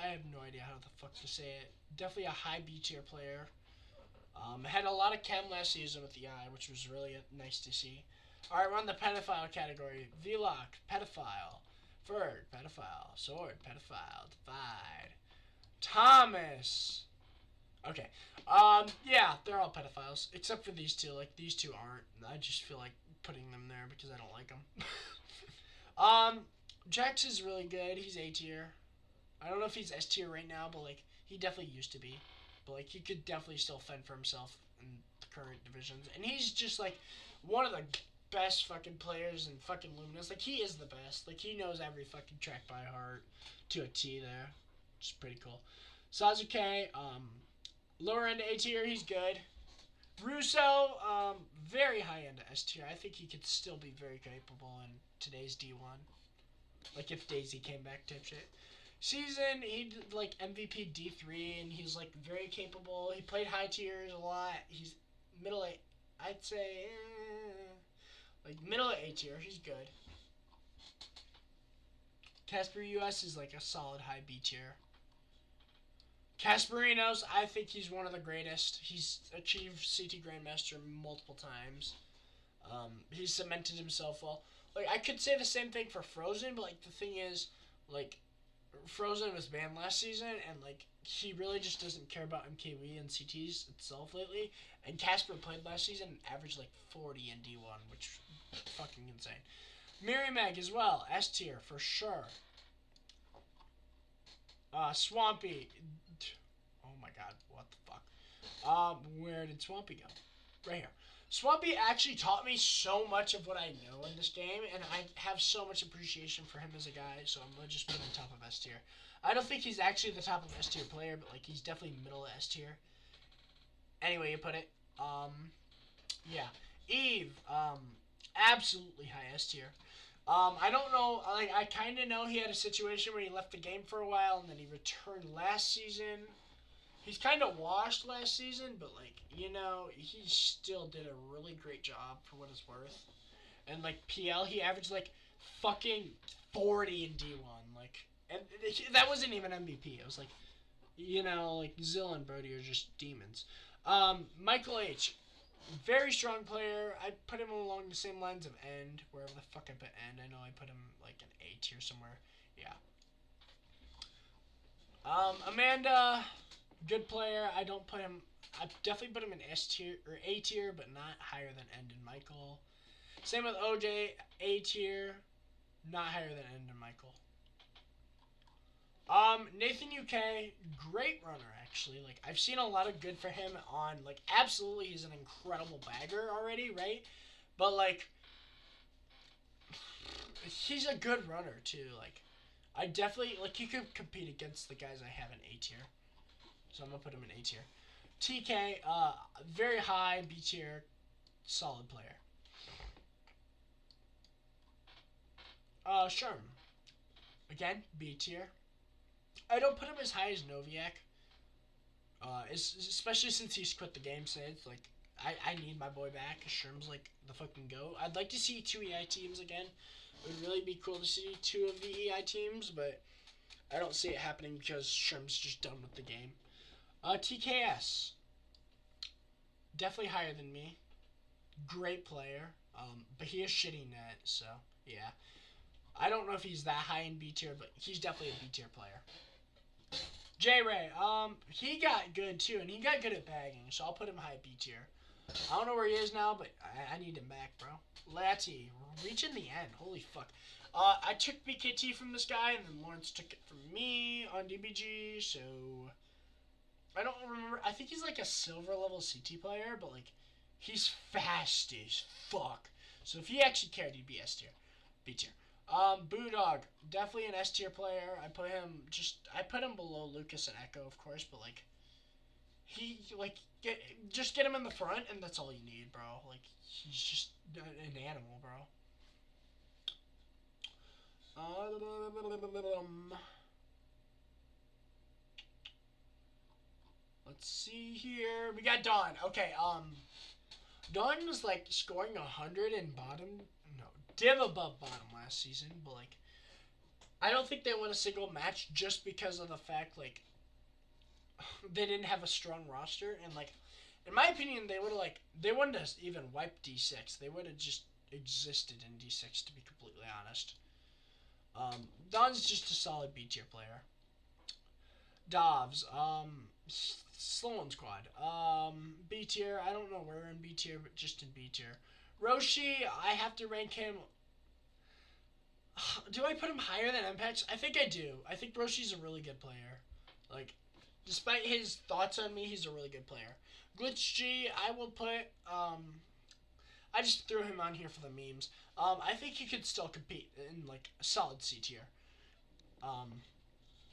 I have no idea how the fuck to say it. Definitely a high B tier player. Had a lot of chem last season with the eye, which was really nice to see. Alright, we're on the pedophile category. Vlock, pedophile. Ferg, pedophile. Sword, pedophile. Divide. Thomas. Okay. Yeah, they're all pedophiles. Except for these two. Like, these two aren't. I just feel like putting them there because I don't like them. Jax is really good. He's A tier. I don't know if he's S tier right now, but, like, he definitely used to be. But, like, he could definitely still fend for himself in the current divisions. And he's just, like, one of the best fucking players in fucking Luminous. Like, he is the best. Like, he knows every fucking track by heart to a T there. Which is pretty cool. Sasuke, lower end A tier, he's good. Russo, very high end S tier. I think he could still be very capable in today's D1. Like, if Daisy came back type shit. Season, he did, like, MVP D3, and he's, like, very capable. He played high tiers a lot. He's middle A. I'd say, like, middle A tier. He's good. Casper US is, like, a solid high B tier. Casperinos, I think he's one of the greatest. He's achieved CT Grandmaster multiple times. He's cemented himself well. Like, I could say the same thing for Frozen, but, like, the thing is, like, Frozen was banned last season, and, like, he really just doesn't care about MKW and CTs itself lately. And Casper played last season and averaged, like, 40 in D1, which is fucking insane. Mag as well, S tier, for sure. Swampy. Oh my god, what the fuck? Where did Swampy go? Right here. Swampy actually taught me so much of what I know in this game, and I have so much appreciation for him as a guy, so I'm going to just put him top of S tier. I don't think he's actually the top of S tier player, but, like, he's definitely middle S tier. Anyway, you put it. Yeah. Eve, absolutely high S tier. I don't know, like, I kind of know he had a situation where he left the game for a while, and then he returned last season. He's kind of washed last season, but, like, you know, he still did a really great job for what it's worth. And, like, PL, he averaged, like, fucking 40 in D1. Like, and that wasn't even MVP. It was, like, you know, like, Zill and Brody are just demons. Michael H. Very strong player. I put him along the same lines of End, wherever the fuck I put End. I know I put him, like, an A tier somewhere. Yeah. Amanda... Good player. I don't put him. I definitely put him in S tier or A tier, but not higher than End and Michael. Same with OJ, A tier, not higher than End and Michael. Nathan UK, great runner actually. Like, I've seen a lot of good for him on, like, absolutely he's an incredible bagger already, right? But, like, He's a good runner too. Like, I definitely like he could compete against the guys I have in A tier. So I'm gonna put him in A tier. TK, very high B tier, solid player. Sherm, again B tier. I don't put him as high as Noviak. Especially since he's quit the game since. Like, I need my boy back. Sherm's like the fucking goat. I'd like to see 2 EI teams again. It would really be cool to see 2 of the EI teams, but I don't see it happening because Sherm's just done with the game. TKS, definitely higher than me. Great player, but he is shitty net, so yeah. I don't know if he's that high in B tier, but he's definitely a B tier player. J Ray, he got good too, and he got good at bagging, so I'll put him high B tier. I don't know where he is now, but I need him back, bro. Latty, reaching the end. Holy fuck. I took BKT from this guy, and then Lawrence took it from me on DBG, so I don't remember. I think he's like a silver level CT player, but like he's fast as fuck. So if he actually cared, he'd be S tier, B tier. Boodog, definitely an S tier player. I put him below Lucas and Echo, of course, but like he like just get him in the front, and that's all you need, bro. Like he's just an animal, bro. Let's see here. We got Dawn. Okay, Dawn was like scoring 100 in bottom, no, div above bottom last season, but like I don't think they won a single match just because of the fact like they didn't have a strong roster, and like in my opinion they wouldn't have even wiped D6. They would have just existed in D6, to be completely honest. Don's just a solid B tier player. Dovs, Sloan Squad, B tier. I don't know where in B tier, but just in B tier. Roshi, I have to rank him. Do I put him higher than Mpex? I think I do. I think Roshi's a really good player. Like, despite his thoughts on me, he's a really good player. Glitch G, I will put. I just threw him on here for the memes. I think he could still compete in like a solid C tier.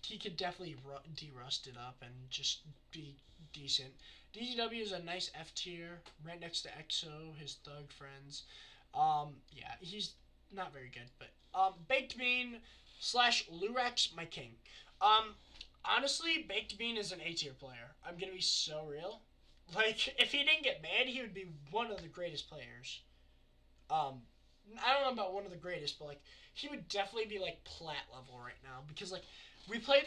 He could definitely de-rust it up and just be decent. DGW is a nice F tier, right next to EXO, his thug friends. Yeah, he's not very good, but Baked Bean slash Lurex, my king. Honestly, Baked Bean is an A tier player. I'm gonna be so real. Like, if he didn't get mad, he would be one of the greatest players. I don't know about one of the greatest, but like he would definitely be like plat level right now because like we played.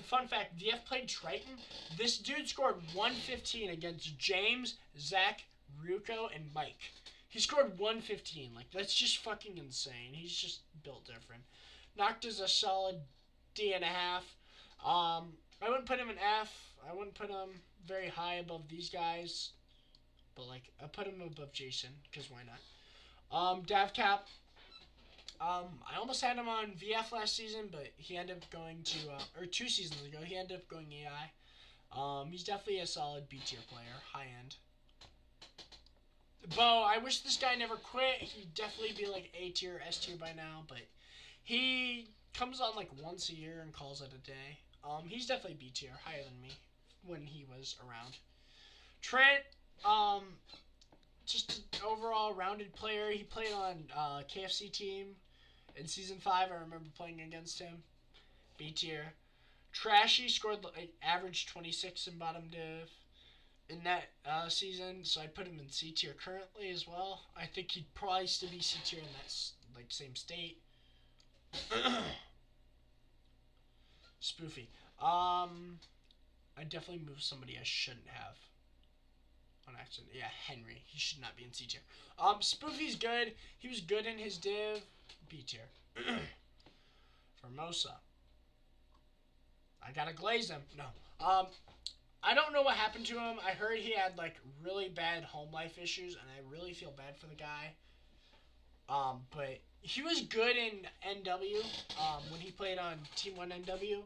Fun fact: DF played Triton. This dude scored 115 against James, Zach, Ruko, and Mike. He scored 115. Like that's just fucking insane. He's just built different. Nocta's a solid D and a half. I wouldn't put him in F. I wouldn't put him very high above these guys. But like I put him above Jason because why not? Davcap. I almost had him on VF last season, but he ended up going to or 2 seasons ago. He ended up going AI. He's definitely a solid B tier player, high end. Bo, I wish this guy never quit. He'd definitely be like A tier, S tier by now, but he comes on like once a year and calls it a day. He's definitely B tier, higher than me when he was around. Trent, just an overall rounded player. He played on KFC team in season 5. I remember playing against him. B tier. Trashy scored like average 26 in bottom div in that season, so I put him in C tier currently as well. I think he'd probably still be C tier in that like same state. Spoofy. I definitely moved somebody I shouldn't have on accident. Yeah, Henry. He should not be in C tier. Spoofy's good. He was good in his div. B tier. Formosa. I gotta glaze him. No. I don't know what happened to him. I heard he had like really bad home life issues, and I really feel bad for the guy. But he was good in NW. When he played on Team 1 NW.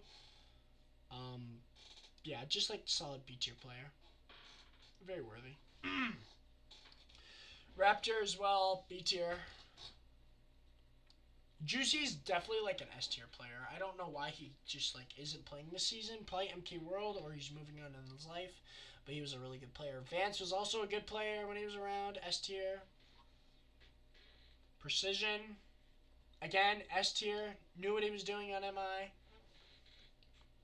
Yeah, just like solid B tier player. Very worthy. Raptor as well, B tier. Juicy's definitely like an S tier player. I don't know why he just like isn't playing this season. Probably MK World or he's moving on in his life. But he was a really good player. Vance was also a good player when he was around. S tier. Precision. Again, S tier. Knew what he was doing on MI.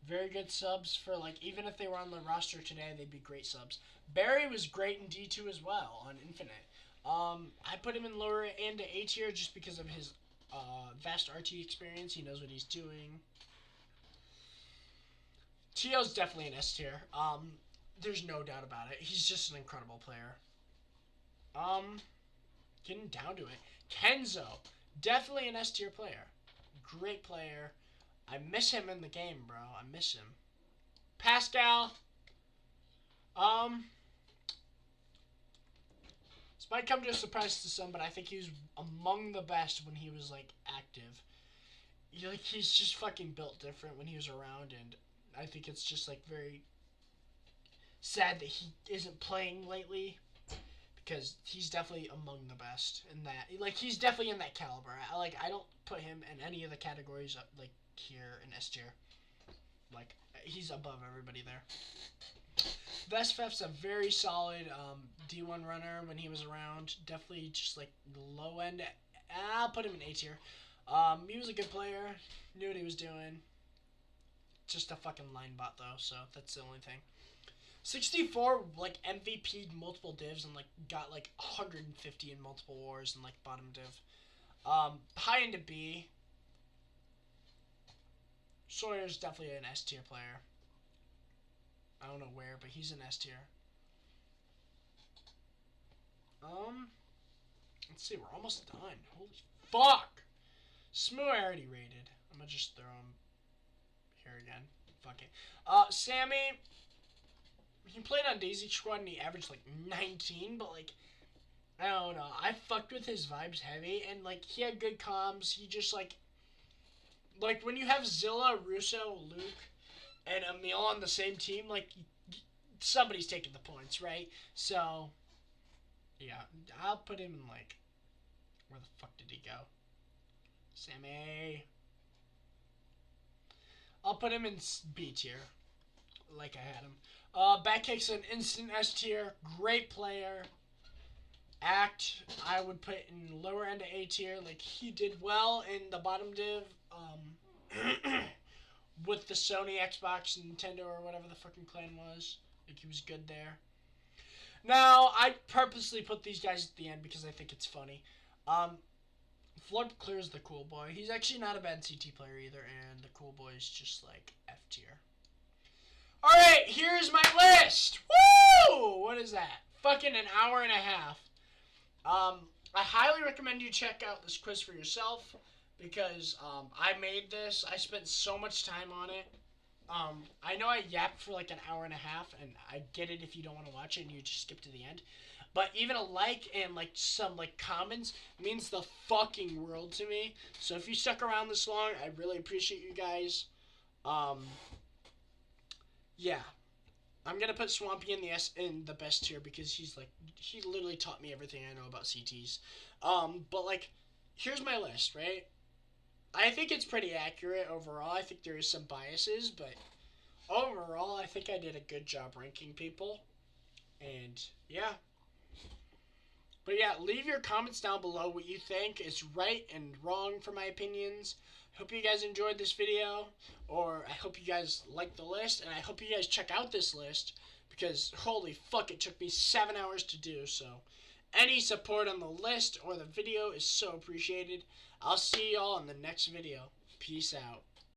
Very good subs for like even if they were on the roster today, they'd be great subs. Barry was great in D2 as well on Infinite. I put him in lower and A tier just because of his vast RT experience. He knows what he's doing. Tio's definitely an S tier. There's no doubt about it. He's just an incredible player. Getting down to it. Kenzo, definitely an S tier player. Great player. I miss him in the game, bro. I miss him. Pascal. This might come to a surprise to some, but I think he was among the best when he was like active. He's just fucking built different when he was around, and I think it's just like very sad that he isn't playing lately because he's definitely among the best in that. Like he's definitely in that caliber. I don't put him in any of the categories like here in S tier. Like he's above everybody there. Vestfef's a very solid D1 runner when he was around. Definitely just like low end. I'll put him in A tier. He was a good player. Knew what he was doing. Just a fucking line bot though, so that's the only thing. 64 like MVP'd multiple divs and like got like 150 in multiple wars and like bottom div. High into B. Sawyer's definitely an S tier player. I don't know where, but he's an S tier. Let's see, we're almost done. Holy fuck! Smoo I already rated. I'm gonna just throw him here again. Fuck it. Sammy, he played on Daisy Squad and he averaged like 19, but like, I don't know. I fucked with his vibes heavy and like he had good comms. He just like when you have Zilla, Russo, Luke, and Emil on the same team, like somebody's taking the points, right? So, yeah, I'll put him in like, where the fuck did he go? Sammy. I'll put him in B tier, like I had him. Backkick's an instant S tier, great player. Act, I would put in lower end of A tier. Like he did well in the bottom div. With the Sony, Xbox, Nintendo, or whatever the fucking clan was. Like he was good there. Now, I purposely put these guys at the end because I think it's funny. Flood Clear's the cool boy. He's actually not a bad CT player either, and the cool boy is just like F tier. Alright, here's my list! Woo! What is that? Fucking an hour and a half. I highly recommend you check out this quiz for yourself because I made this. I spent so much time on it. I know I yapped for like an hour and a half, and I get it if you don't want to watch it and you just skip to the end. But even a like and like some like comments means the fucking world to me. So if you stuck around this long, I really appreciate you guys. Yeah. I'm gonna put Swampy in the best tier because he literally taught me everything I know about CTs. But like, here's my list, right? I think it's pretty accurate overall. I think there is some biases, but overall, I think I did a good job ranking people. And yeah. But yeah, leave your comments down below what you think is right and wrong for my opinions. I hope you guys enjoyed this video, or I hope you guys liked the list, and I hope you guys check out this list, because holy fuck, it took me 7 hours to do, so any support on the list or the video is so appreciated. I'll see y'all in the next video. Peace out.